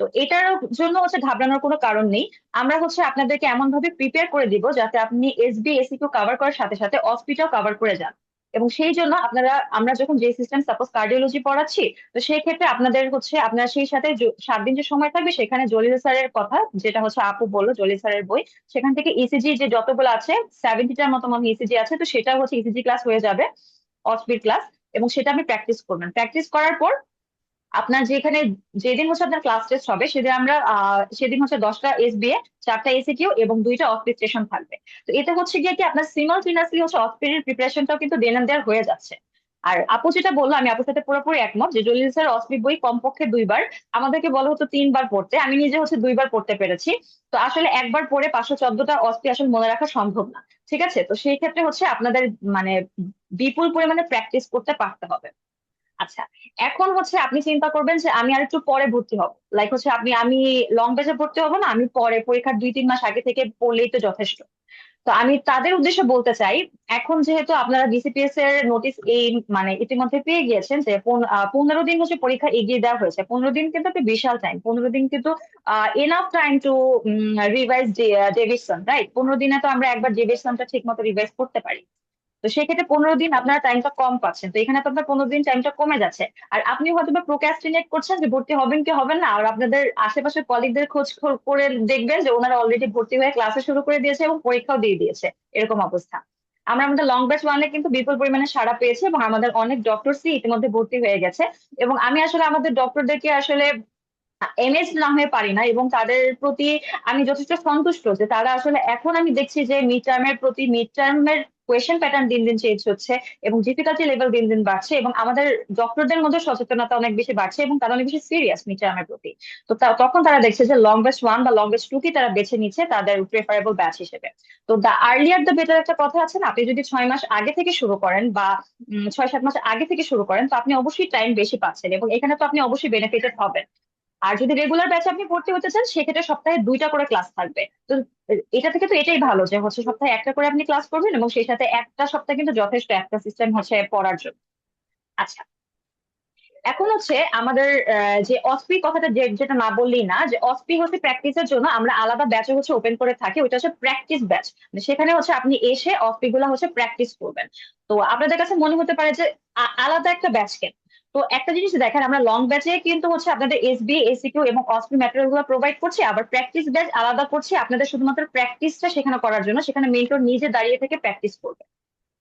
তো এটার জন্য ঘাবড়ানোর কোনো কারণ নেই। আমরা আপনাদেরকে এমন ভাবে প্রিপেয়ার করে দিব যাতে আপনি এসবি এসিকিউ কভার করার সাথে সাথে অসপিটাও কভার করে যান। এবং সেই জন্য আমরা যখন যে সিস্টেম সাপোজ কার্ডিওলজি পড়াচ্ছি, তো সেই ক্ষেত্রে আপনাদের আপনারা সেই সাথে 7 দিন যে সময় থাকবে, সেখানে জলিল স্যারের কথা, যেটা আপু বললো জলিল স্যারের বই, সেখান থেকে ইসিজি যে যতগুলো আছে 70টার মতো মনে ইসিজি আছে, তো সেটা ইসিজি ক্লাস হয়ে যাবে, অসপির ক্লাস। এবং সেটা আপনি প্র্যাকটিস করবেন। প্র্যাকটিস করার পর আপনার যেদিন আপনার ক্লাস টেস্ট হবে, সেদিন 10টা এসবিএ, 4টা এসিকিউ এবং 2টা অসপি সেশন থাকবে। তো এতে গিয়ে কি আপনার সিমালটেনিয়াসলি অসপির প্রিপারেশনটাও কিন্তু দেন এন্ড দেয়ার হয়ে যাচ্ছে। আর আপু যেটা বললো, আমি আপুর সাথে পুরোপুরি একমত যে জলিল স্যার অসপি বই কমপক্ষে 2বার, আমাদেরকে বলা হতো 3বার পড়তে, আমি নিজে 2বার পড়তে পেরেছি। তো আসলে একবার পড়ে 514টা অসপি আসলে মনে রাখা সম্ভব না। ঠিক আছে, তো সেই ক্ষেত্রে আপনাদের মানে বিপুল পরিমাণে প্র্যাকটিস করতে পারতে হবে। আচ্ছা, এখন আপনি চিন্তা করবেন যে আমি আর একটু পরে ভর্তি হব, লাইক আমি লং বেজে ভর্তি হব না, আমি পরে পরীক্ষার 2-3 মাস আগে থেকে পড়লেই তো যথেষ্ট। তো আমি তাদের উদ্দেশ্যে বলতে চাই, এখন যেহেতু আপনারা বিসিপিএস এর নোটিশ এই ইতিমধ্যে পেয়ে গিয়েছেন যে 15 দিন পরীক্ষা এগিয়ে দেওয়া হয়েছে। 15 দিন কিন্তু একটা বিশাল টাইম, 15 দিন কিন্তু enough time to revise deviation, right? 15 দিনে তো আমরা একবার ডেভিশনটা ঠিক মতো রিভাইজ করতে পারি। তো সেক্ষেত্রে 15 দিন আপনারা টাইমটা কম পাচ্ছেন, তো এখানে তো আপনার 15 দিন টাইমটা কমে যাচ্ছে। আর আপনি হয়তো বা প্রোক্রাস্টিনেট করছেন যে ভর্তি হবেন কি হবেন না, আর আপনাদের আশেপাশের কলিগদের খোঁজ করে দেখবেন যে ওনারা অলরেডি ভর্তি হয়ে ক্লাসে শুরু করে দিয়েছে এবং পরীক্ষাও দিয়ে দিয়েছে, এরকম অবস্থা। আমরা আমাদের লং ব্যাচ 1-এ কিন্তু বিপুল পরিমাণে সাড়া পেয়েছি এবং আমাদের অনেক ডক্টরসই ইতিমধ্যে ভর্তি হয়ে গেছে। এবং আমি আসলে আমাদের ডক্টরদেরকে এমএস না হয়ে পারি না, এবং তাদের প্রতি আমি যথেষ্ট সন্তুষ্ট যে তারা আসলে, এখন আমি দেখছি যে মিড টার্মের কোয়েশ্চেন প্যাটার্ন দিন দিন চেঞ্জ হচ্ছে এবং ডিফিকাল্টি লেভেল দিন দিন বাড়ছে, এবং আমাদের ডক্টরদের মধ্যে সচেতনতা অনেক বেশি বাড়ছে এবং তারা অনেক বেশি সিরিয়াস মিড টার্মের প্রতি। তো তখন তারা দেখছে যে লং ব্যাচ 1 বা লং ব্যাচ 2 কি তারা বেছে নিচ্ছে তাদের প্রেফারেবল ব্যাচ হিসেবে। তো দ্য আর্লিয়ার দ্য বেটার একটা কথা আছে না, আপনি যদি 6 মাস আগে থেকে শুরু করেন বা 6-7 মাস আগে থেকে শুরু করেন, তো আপনি অবশ্যই টাইম বেশি পাচ্ছেন এবং এখানে তো আপনি অবশ্যই বেনিফিটেড হবেন। আর যদি রেগুলার ব্যাচে আপনি ভর্তি হতে চান, সেক্ষেত্রে সপ্তাহে 2টা করে ক্লাস থাকবে। তো এটা থেকে তো এটাই ভালো যে সপ্তাহে একটা করে আপনি ক্লাস করবেন এবং সেই সাথে একটা সপ্তাহ কিন্তু যথেষ্ট একটা সিস্টেম পড়ার জন্য। আচ্ছা, এখন আমাদের যে অসপি কথাটা যেটা না বললেই না, যে অসপি প্র্যাকটিসের জন্য আমরা আলাদা ব্যাচে ওপেন করে থাকি, ওইটা প্র্যাকটিস ব্যাচ। সেখানে আপনি এসে অসপি গুলা প্র্যাকটিস করবেন। তো আপনাদের কাছে মনে হতে পারে যে আলাদা একটা ব্যাচ কেন? তো একটা জিনিস দেখেন, আমরা লং ব্যাচে কিন্তু আপনাদের এসবি এসিকিউ এবং অসপি ম্যাটেরিয়াল গুলো প্রোভাইড করছি, আবার প্র্যাকটিস ব্যাচ আলাদা করছি আপনাদের শুধুমাত্র প্র্যাকটিসটা সেখানে করার জন্য, সেখানে মেন্টর নিজে দাঁড়িয়ে থেকে প্র্যাকটিস করবে।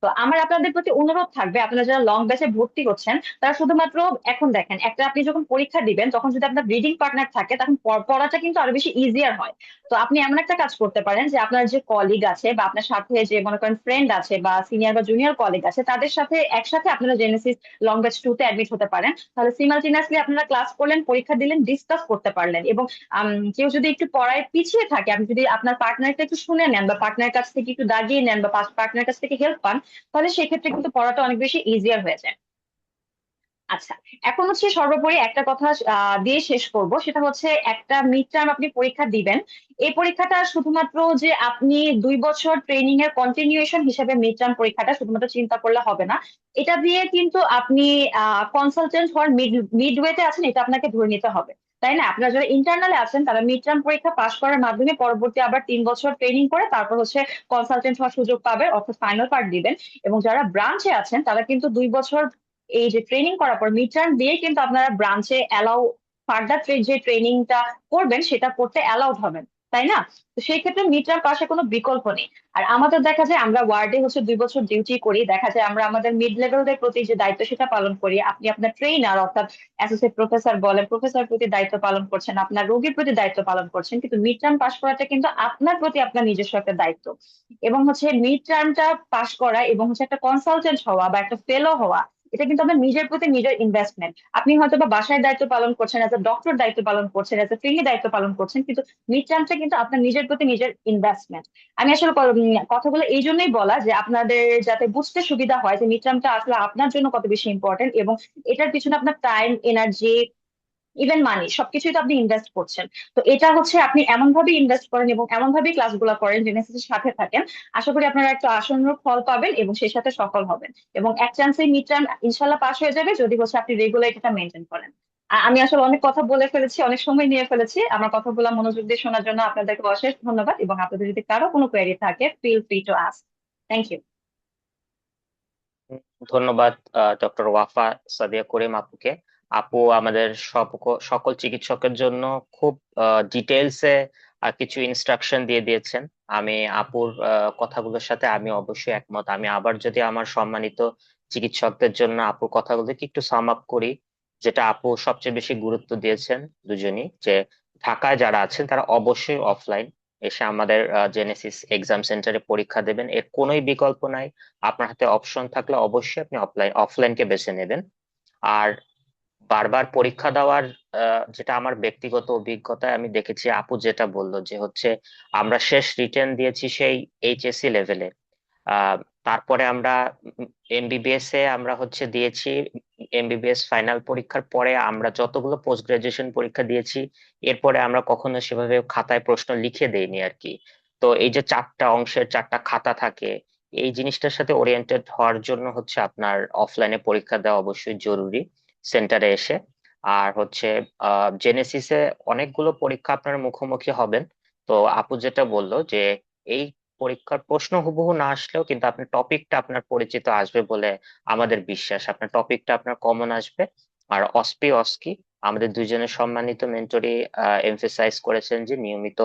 তো আমার আপনাদের প্রতি অনুরোধ থাকবে, আপনারা যারা লং ব্যাচে ভর্তি করছেন তারা শুধুমাত্র, এখন দেখেন, একটা আপনি যখন পরীক্ষা দিবেন তখন যদি আপনার রিডিং পার্টনার থাকে তখন পড়াটা কিন্তু আরো বেশি ইজিয়ার হয়। তো আপনি এমন একটা কাজ করতে পারেন যে আপনার যে কলিগ আছে বা আপনার সাথে যে মনে করেন ফ্রেন্ড আছে বা সিনিয়র বা জুনিয়র কলিগ আছে, তাদের সাথে একসাথে আপনারা জেনেসিস লং ব্যাচ 2-তে অ্যাডমিট হতে পারেন। তাহলে সিমালটেনিয়াসলি আপনারা ক্লাস করলেন, পরীক্ষা দিলেন, ডিসকাস করতে পারলেন। এবং কেউ যদি একটু পড়ায় পিছিয়ে থাকে, আপনি যদি আপনার পার্টনারটা একটু শুনে নেন বা পার্টনার কাছ থেকে একটু দাগিয়ে নেন বা পার্টনার কাছ থেকে হেল্প পান, তাহলে সেক্ষেত্রে কিন্তু পড়াটা অনেক বেশি ইজিয়ার হয়ে যায়। আচ্ছা, এখন সর্বোপরি একটা কথা দিয়ে শেষ করব, সেটা একটা মিড টার্ম আপনি পরীক্ষা দিবেন। এই পরীক্ষাটা শুধুমাত্র যে আপনি 2 বছর ট্রেনিং এর কন্টিনিউয়েশন হিসেবে মিড টার্ম পরীক্ষাটা শুধুমাত্র চিন্তা করলে হবে না। এটা দিয়ে কিন্তু আপনি কনসালটেন্ট হওয়ার মিডওয়েতে আছেন, এটা আপনাকে ধরে নিতে হবে, তাই না? আপনারা যারা ইন্টারনালে আছেন তারা মিড টার্ম পরীক্ষা পাশ করার মাধ্যমে পরবর্তী আবার 3 বছর ট্রেনিং করে তারপর কনসালটেন্ট হওয়ার সুযোগ পাবে, অর্থাৎ ফাইনাল পার্ট দিবেন। এবং যারা ব্রাঞ্চে আছেন তারা কিন্তু 2 বছর এই যে ট্রেনিং করার পর মিড টার্ম দিয়ে কিন্তু আপনারা ব্রাঞ্চে অ্যালাউ, ফার্দার যে ট্রেনিংটা করবেন সেটা করতে অ্যালাউড হবেন। তাই না? তো সেই ক্ষেত্রে মিড টার্ম পাশে কোনো বিকল্প নেই। আর আমাদের দেখা যায় আমরা ওয়ার্ডে হচ্ছে 2 বছর ডিউটি করি, দেখা যায় আমরা আমাদের মিড লেভেলদের প্রতি যে দায়িত্ব সেটা পালন করি। আপনি আপনার ট্রেনার অর্থাৎ অ্যাসোসিয়েট প্রফেসর বলেন, প্রফেসর প্রতি দায়িত্ব পালন করছেন, আপনার রোগীর প্রতি দায়িত্ব পালন করছেন, কিন্তু মিড টার্ম পাস করাটা কিন্তু আপনার প্রতি আপনার নিজস্ব একটা দায়িত্ব। এবং হচ্ছে মিড টার্মটা পাস করা এবং হচ্ছে একটা কনসালটেন্ট হওয়া বা একটা ফেলো হওয়া, এটা কিন্তু আপনার নিজের প্রতি নিজের ইনভেস্টমেন্ট। আপনি হয়তো বা বাসায় দায়িত্ব পালন করছেন, এজ এ ডক্টর দায়িত্ব পালন করছেন, এজ এ ফ্রেন্ডলি দায়িত্ব পালন করছেন, কিন্তু মিড টার্মটা কিন্তু আপনার নিজের প্রতি নিজের ইনভেস্টমেন্ট। আমি আসলে কথাগুলো এই জন্যই বলা যে আপনাদের যাতে বুঝতে সুবিধা হয় যে মিড টার্মটা আসলে আপনার জন্য কত বেশি ইম্পর্টেন্ট, এবং এটার পিছনে আপনার টাইম, এনার্জি, ইভেন মানি সবকিছুই তো আপনি ইনভেস্ট করছেন। তো এটা হচ্ছে আপনি এমন ভাবে ইনভেস্ট করেন এবং এমন ভাবে ক্লাসগুলো করেন, জেনেসিসের সাথে থাকেন, আশা করি আপনারা একটা আসন্ন ফল পাবেন এবং সেই সাথে সফল হবেন। এবং এক চান্সে মিড টার্ম ইনশাল্লাহ পাস হয়ে যাবে যদি হচ্ছে আপনি রেগুলারিটিটা মেনটেন করেন। আমি আসলে অনেক কথা বলে ফেলেছি, অনেক সময় নিয়ে ফেলেছি। আমার কথাগুলো মনোযোগ দিয়ে শোনার জন্য আপনাদেরকে অশেষ ধন্যবাদ, এবং আপনাদের যদি কারো কোনো কোয়েরি থাকে, feel free to ask. Thank you. ধন্যবাদ ডক্টর ওয়াফা সাদিয়া করিম আপুকে। আপু আমাদের সকল চিকিৎসকের জন্য খুব ডিটেলসে কিছু ইনস্ট্রাকশন দিয়ে দিয়েছেন। আমি আপুর কথাগুলোর সাথে আমি অবশ্যই একমত। আমি আবার যদি আমার সম্মানিত চিকিৎসকদের জন্য আপুর কথাগুলোকে একটু সাম আপ করি, যেটা আপু সবচেয়ে বেশি গুরুত্ব দিয়েছেন দুজনই, যে ঢাকায় যারা আছেন তারা অবশ্যই অফলাইন এসে আমাদের জেনেসিস এক্সাম সেন্টারে পরীক্ষা দেবেন, এর কোনোই বিকল্প নাই। আপনার হাতে অপশন থাকলে অবশ্যই আপনি অফলাইনকে বেছে নেবেন। আর বারবার পরীক্ষা দেওয়ার যেটা আমার ব্যক্তিগত অভিজ্ঞতায় আমি দেখেছি, আপু যেটা বললো যে হচ্ছে আমরা শেষ রিটেন দিয়েছি সেই এইচএসসি লেভেলে। আহ তারপরে আমরা এমবিবিএস এ আমরা হচ্ছে দিয়েছি, এমবিবিএস ফাইনাল পরীক্ষার পরে আমরা যতগুলো পোস্ট গ্রাজুয়েশন পরীক্ষা দিয়েছি, এরপরে আমরা কখনো সেভাবে খাতায় প্রশ্ন লিখে দেইনি আর কি। তো এই যে 4টা অংশের 4টা খাতা থাকে, এই জিনিসটার সাথে ওরিয়েন্টেড হওয়ার জন্য হচ্ছে আপনার অফলাইনে পরীক্ষা দেওয়া অবশ্যই জরুরি সেন্টারে এসে। আর হচ্ছে জেনেসিসে অনেকগুলো পরীক্ষা আপনার মুখোমুখি হবেন। তো আপু যেটা বললো যে এই পরীক্ষার প্রশ্ন হুবহু না আসলেও কিন্তু আপনার টপিকটা আপনার পরিচিত আসবে বলে আমাদের বিশ্বাস। আপনার টপিকটা আপনার কমন আসবে। আর অস্কি আমাদের দুইজনের সম্মানিত মেন্টরই এমফেসাইজ করেছেন যে নিয়মিত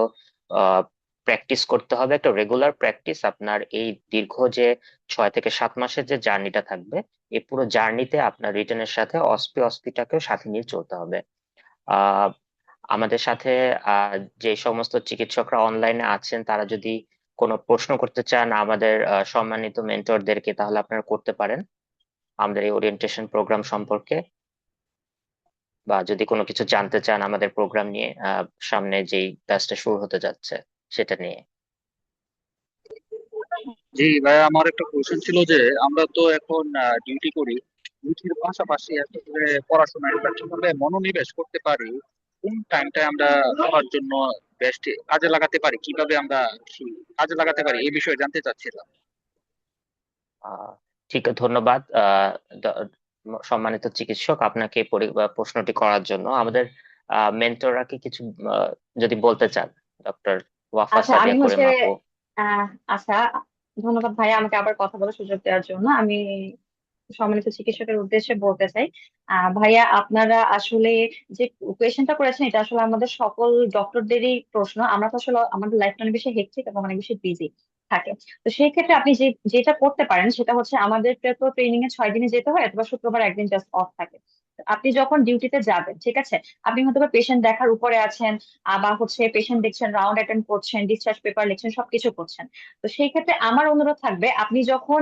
প্র্যাকটিস করতে হবে, একটা রেগুলার প্র্যাকটিস। আপনার এই দীর্ঘ যে 6 থেকে 7 মাসের যে জার্নিটা থাকবে, এই পুরো জার্নিতে আপনার রিটেনের সাথে অস্পিটাকেও সাথে নিয়ে চলতে হবে। আহ আমাদের সাথে যে সমস্ত চিকিৎসকরা অনলাইনে আছেন, তারা যদি কোনো প্রশ্ন করতে চান আমাদের সম্মানিত মেন্টরদেরকে, তাহলে আপনারা করতে পারেন আমাদের এই ওরিয়েন্টেশন প্রোগ্রাম সম্পর্কে, বা যদি কোনো কিছু জানতে চান আমাদের প্রোগ্রাম নিয়ে, সামনে যেই ব্যাচটা শুরু হতে যাচ্ছে সেটা নিয়ে। জি ভাই, আমার একটা কোশ্চেন ছিল যে আমরা তো এখন ডিউটি করি, ডিউটির পাশাপাশি আসলে পড়াশোনায় কিভাবে মনোনিবেশ করতে পারি, কোন টাইমটা আমরা পড়ার জন্য বেস্ট কাজে লাগাতে পারি, কিভাবে আমরা সেই কাজে লাগাতে পারি এই বিষয়ে জানতে চাচ্ছিলাম। আহ ঠিক, ধন্যবাদ ড- সম্মানিত চিকিৎসক আপনাকে এই প্রশ্নটি করার জন্য। আমাদের মেন্টররা কি কিছু আহ, যদি বলতে চান, ডক্টর ওয়াফা আচ্ছা, আমি সাদিয়া হচ্ছে করিম আপু। আচ্ছা, ধন্যবাদ ভাইয়া আমাকে আবার কথা বলার সুযোগ দেওয়ার জন্য। আমি সম্মানিত চিকিৎসকের উদ্দেশ্যে বলতে চাই, ভাইয়া আপনারা আসলে যে কোয়েশ্চেনটা করেছেন এটা আসলে আমাদের সকল ডক্টরদেরই প্রশ্ন। আমরা তো আসলে আমাদের লাইফটা অনেক বেশি হেক্টিক এবং অনেক বেশি বিজি থাকে। তো সেই ক্ষেত্রে আপনি যেটা করতে পারেন সেটা হচ্ছে, আমাদের তো ট্রেনিং এ 6 দিনে যেতে হয়, অথবা শুক্রবার একদিন জাস্ট অফ থাকে। তো আপনি যখন ডিউটিতে যাবেন, ঠিক আছে, আপনি হয়তো পেশেন্ট দেখার উপরে আছেন, বা হচ্ছে পেশেন্ট দেখছেন, রাউন্ড অ্যাটেন্ড করছেন, ডিসচার্জ পেপার লিখছেন, সবকিছু করছেন। তো সেই ক্ষেত্রে আমার অনুরোধ থাকবে, আপনি যখন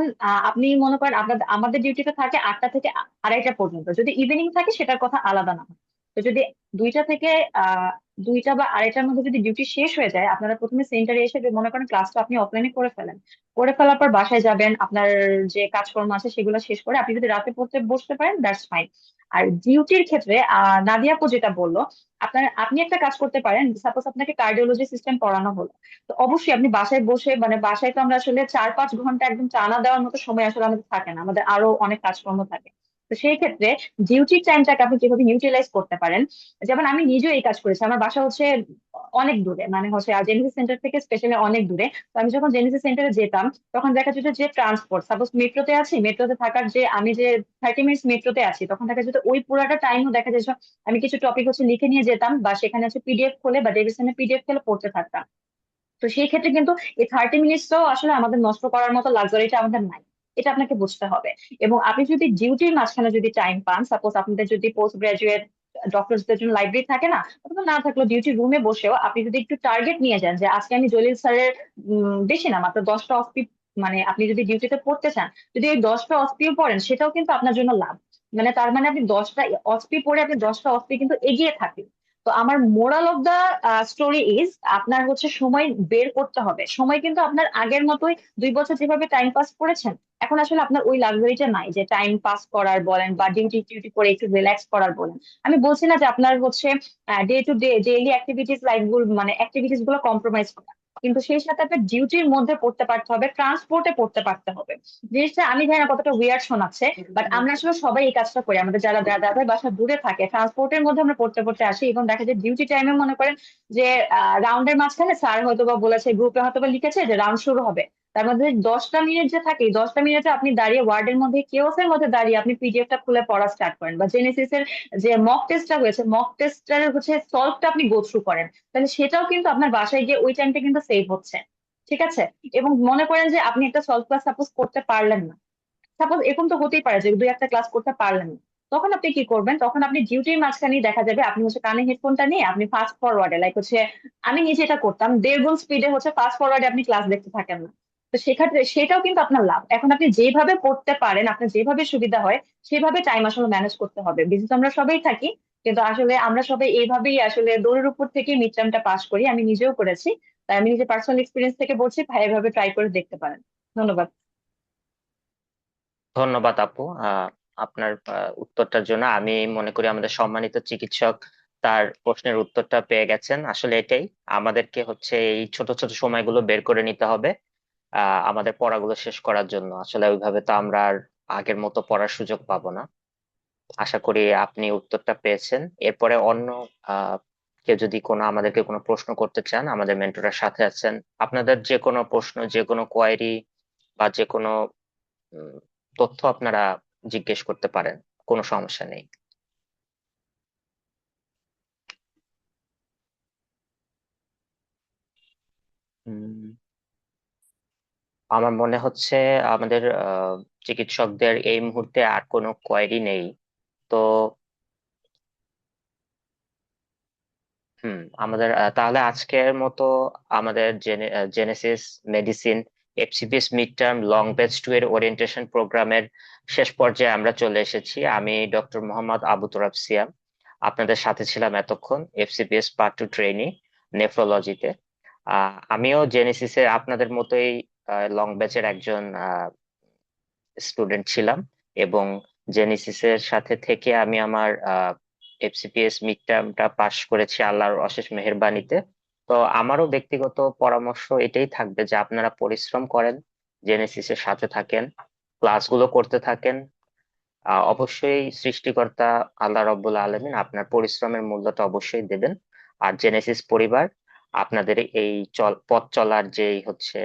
আপনি মনে করেন আমাদের ডিউটিতে থাকে 8টা থেকে 2:30 পর্যন্ত, যদি ইভিনিং থাকে সেটার কথা আলাদা না হয়। তো যদি 2টা থেকে আহ 2টা বা 2:30টার মধ্যে যদি ডিউটি শেষ হয়ে যায়, আপনারা প্রথমে সেন্টারে এসে যে মনে করেন ক্লাসটা আপনি অফলাইনে করে ফেলেন, করে ফেলার পর বাসায় যাবেন, আপনার যে কাজকর্ম আছে সেগুলো শেষ করে আপনি যদি রাতে পড়তে বসতে পারেন, দ্যাটস ফাইন। আর ডিউটির ক্ষেত্রে নাদিয়া আপু যেটা বললো, আপনি একটা কাজ করতে পারেন। সাপোজ আপনাকে কার্ডিওলজি সিস্টেম পড়ানো হলো, তো অবশ্যই আপনি বাসায় বসে, মানে বাসায় তো আমরা আসলে 4-5 ঘন্টা একদম টানা দেওয়ার মতো সময় আসলে আমাদের থাকে না, আমাদের আরো অনেক কাজকর্ম থাকে। তো সেই ক্ষেত্রে ডিউটির টাইমটাকে আপনি কিভাবে ইউটিলাইজ করতে পারেন। যেমন আমি নিজেও এই কাজ করেছি, আমার বাসা হচ্ছে অনেক দূরে, মানে হচ্ছে জেনেসিস সেন্টার থেকে স্পেশালি অনেক দূরে। তো আমি যখন জেনেসিস সেন্টারে যেতাম, তখন দেখা যেত যে ট্রান্সপোর্ট, সাপোজ মেট্রোতে আছি, মেট্রোতে থাকার যে আমি যে 30 মিনিটস মেট্রোতে আছি, তখন দেখা যেত ওই পুরাটা টাইমও দেখা যেত আমি কিছু টপিক হচ্ছে লিখে নিয়ে যেতাম, বা সেখানে হচ্ছে পিডিএফ খুলে বা ডেভিডসনের পিডিএফ খুলে পড়তে থাকতাম। তো সেই ক্ষেত্রে কিন্তু এই 30 মিনিটসও আসলে আমাদের নষ্ট করার মতো লাক্সারিটা আমাদের নাই, এটা আপনাকে বুঝতে হবে। এবং আপনি যদি ডিউটির মাঝখানে যদি টাইম পান, সাপোজ আপনাদের যদি পোস্ট গ্রাজুয়েট ডক্টরসদের জন্য লাইব্রেরি থাকে না, অথবা না থাকলেও ডিউটি রুমে বসেও আপনি যদি একটু টার্গেট নিয়ে যান যে আজকে আমি জলিল স্যারের বেশি না মাত্র 10টা অফ মানে আপনি যদি ডিউটিতে পড়তে চান, যদি এই 10টা অসপিও পড়েন সেটাও কিন্তু আপনার জন্য লাভ। মানে তার মানে আপনি 10টা অসপি পড়ে আপনি 10টা অসপি কিন্তু এগিয়ে থাকেন। তো আমার moral of the story is, আপনার হচ্ছে সময় বের করতে হবে। সময় কিন্তু আপনার আগের মতোই 2 বছর যেভাবে টাইম পাস করেছেন, এখন আসলে আপনার ওই লাক্সারিটা নাই যে টাইম পাস করার বলেন বা ডিউটি টিউটি করে একটু রিল্যাক্স করার বলেন। আমি বলছি না যে আপনার হচ্ছে day to day daily activities life গুলো মানে অ্যাক্টিভিটিস গুলো কম্প্রোমাইজ করা, কিন্তু সেই সাথে আপনার ডিউটির মধ্যে পড়তে পারতে হবে, ট্রান্সপোর্টে পড়তে পারতে হবে। জিনিসটা আমি জানি না কতটা উইয়ার্ড শোনাচ্ছে, বাট আমরা আসলে সবাই এই কাজটা করি। আমাদের যারা যাদের বাসা দূরে থাকে, ট্রান্সপোর্টের মধ্যে আমরা পড়তে পড়তে আসি এবং দেখা যায় ডিউটি টাইমে মনে করেন যে রাউন্ডের মাঝখানে স্যার হয়তো বা বলেছে, গ্রুপে হয়তো বা লিখেছে যে রাউন্ড শুরু হবে, তার মধ্যে 10টা মিনিট যে থাকে, 10টা মিনিটে আপনি দাঁড়িয়ে ওয়ার্ডের মধ্যে কেওসের মধ্যে দাঁড়িয়ে আপনি পিডিএফটা খুলে পড়া স্টার্ট করেন, বা জেনেসিস এর যে মক টেস্টটা হয়েছে মক টেস্টের হচ্ছে সলভটা আপনি গো থ্রু করেন, তাহলে সেটাও কিন্তু আপনার বাসায় গিয়ে ওই টাইমটা কিন্তু সেভ হচ্ছে। ঠিক আছে? এবং মনে করেন যে আপনি একটা সলভ ক্লাস সাপোজ করতে পারলেন না, সাপোজ এরকম তো হতেই পারে যে 2-1টা ক্লাস করতে পারলেন না, তখন আপনি কি করবেন? তখন আপনি ডিউটির মাঝখানেই দেখা যাবে আপনি হচ্ছে কানে হেডফোনটা নিয়ে আপনি ফাস্ট ফরওয়ার্ডে, লাইক হচ্ছে আমি নিজে এটা করতাম, 1.5 গুণ স্পিডে হচ্ছে ফাস্ট ফরওয়ার্ডে আপনি ক্লাস দেখতে থাকেন না। তো সেক্ষেত্রে সেটাও কিন্তু আপনার লাভ। এখন আপনি যেভাবে পড়তে পারেন, আপনার যেভাবে সুবিধা হয় সেভাবে টাইম আসলে ম্যানেজ করতে হবে। বিশেষ আমরা সবাই থাকি, কিন্তু আসলে আমরা সবাই এইভাবেই আসলে দৌড়ের উপর থেকে মিড টার্মটা পাস করি। আমি নিজেও করেছি, তাই আমি নিজে পার্সোনাল এক্সপিরিয়েন্স থেকে বলছি, ভাই এভাবে ট্রাই করে দেখতে পারেন। ধন্যবাদ। ধন্যবাদ আপু আপনার উত্তরটার জন্য। আমি মনে করি আমাদের সম্মানিত চিকিৎসক তার প্রশ্নের উত্তরটা পেয়ে গেছেন। আসলে এটাই, আমাদেরকে হচ্ছে এই ছোট ছোট সময়গুলো বের করে নিতে হবে আমাদের পড়াগুলো শেষ করার জন্য। আসলে ওইভাবে তো আমরা আর আগের মতো পড়ার সুযোগ পাবো না। আশা করি আপনি উত্তরটা পেয়েছেন। এরপরে অন্য আহ কেউ যদি আমাদেরকে কোনো প্রশ্ন করতে চান, আমাদের মেন্টরের সাথে আছেন। আপনাদের যে কোনো প্রশ্ন, যে কোনো কোয়েরি বা যে কোনো উম, তথ্য আপনারা জিজ্ঞেস করতে পারেন, কোনো সমস্যা নেই। উম, আমার মনে হচ্ছে আমাদের চিকিৎসকদের এই মুহূর্তে আর কোনো কোয়েরি নেই। তো আমাদের তাহলে আজকের মতো আমাদের Genesis medicine FCPS mid term long batch 2 এর ওরিয়েন্টেশন প্রোগ্রামের শেষ পর্যায়ে আমরা চলে এসেছি। আমি ডক্টর মোহাম্মদ আবু তোরাব সিয়াম আপনাদের সাথে ছিলাম এতক্ষণ এফসিপিএস পার্ট 2 ট্রেনি নেফ্রোলজিতে। আমিও জেনেসিসের আপনাদের মতোই লং ব্যাচের একজন স্টুডেন্ট ছিলাম, এবং জেনেসিসের সাথে থেকে আমি আমার এফসিপিএস মিড টার্মটা পাশ করেছি আল্লাহর অশেষ মেহেরবানিতে। তো আমারও ব্যক্তিগত পরামর্শ এটাই থাকবে যে আপনারা পরিশ্রম করেন, জেনেসিসের সাথে থাকেন, ক্লাসগুলো করতে থাকেন। অবশ্যই সৃষ্টিকর্তা আল্লাহ রব্বুল আলামিন আপনার পরিশ্রমের মূল্যটা অবশ্যই দেবেন। আর জেনেসিস পরিবার আপনাদের এই পথ চলার যেই হচ্ছে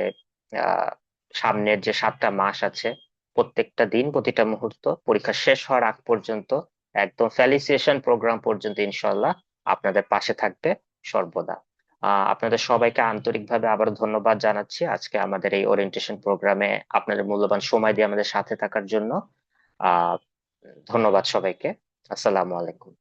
আহ সামনের যে 7টা মাস আছে, প্রত্যেকটা দিন প্রতিটা মুহূর্ত পরীক্ষা শেষ হওয়ার আগ পর্যন্ত, একদম ফ্যালিসিয়েশন প্রোগ্রাম পর্যন্ত ইনশাল্লাহ আপনাদের পাশে থাকবে সর্বদা। আপনাদের সবাইকে আন্তরিকভাবে আবার ধন্যবাদ জানাচ্ছি আজকে আমাদের এই ওরিয়েন্টেশন প্রোগ্রামে আপনাদের মূল্যবান সময় দিয়ে আমাদের সাথে থাকার জন্য। আহ ধন্যবাদ সবাইকে। আসসালামু আলাইকুম।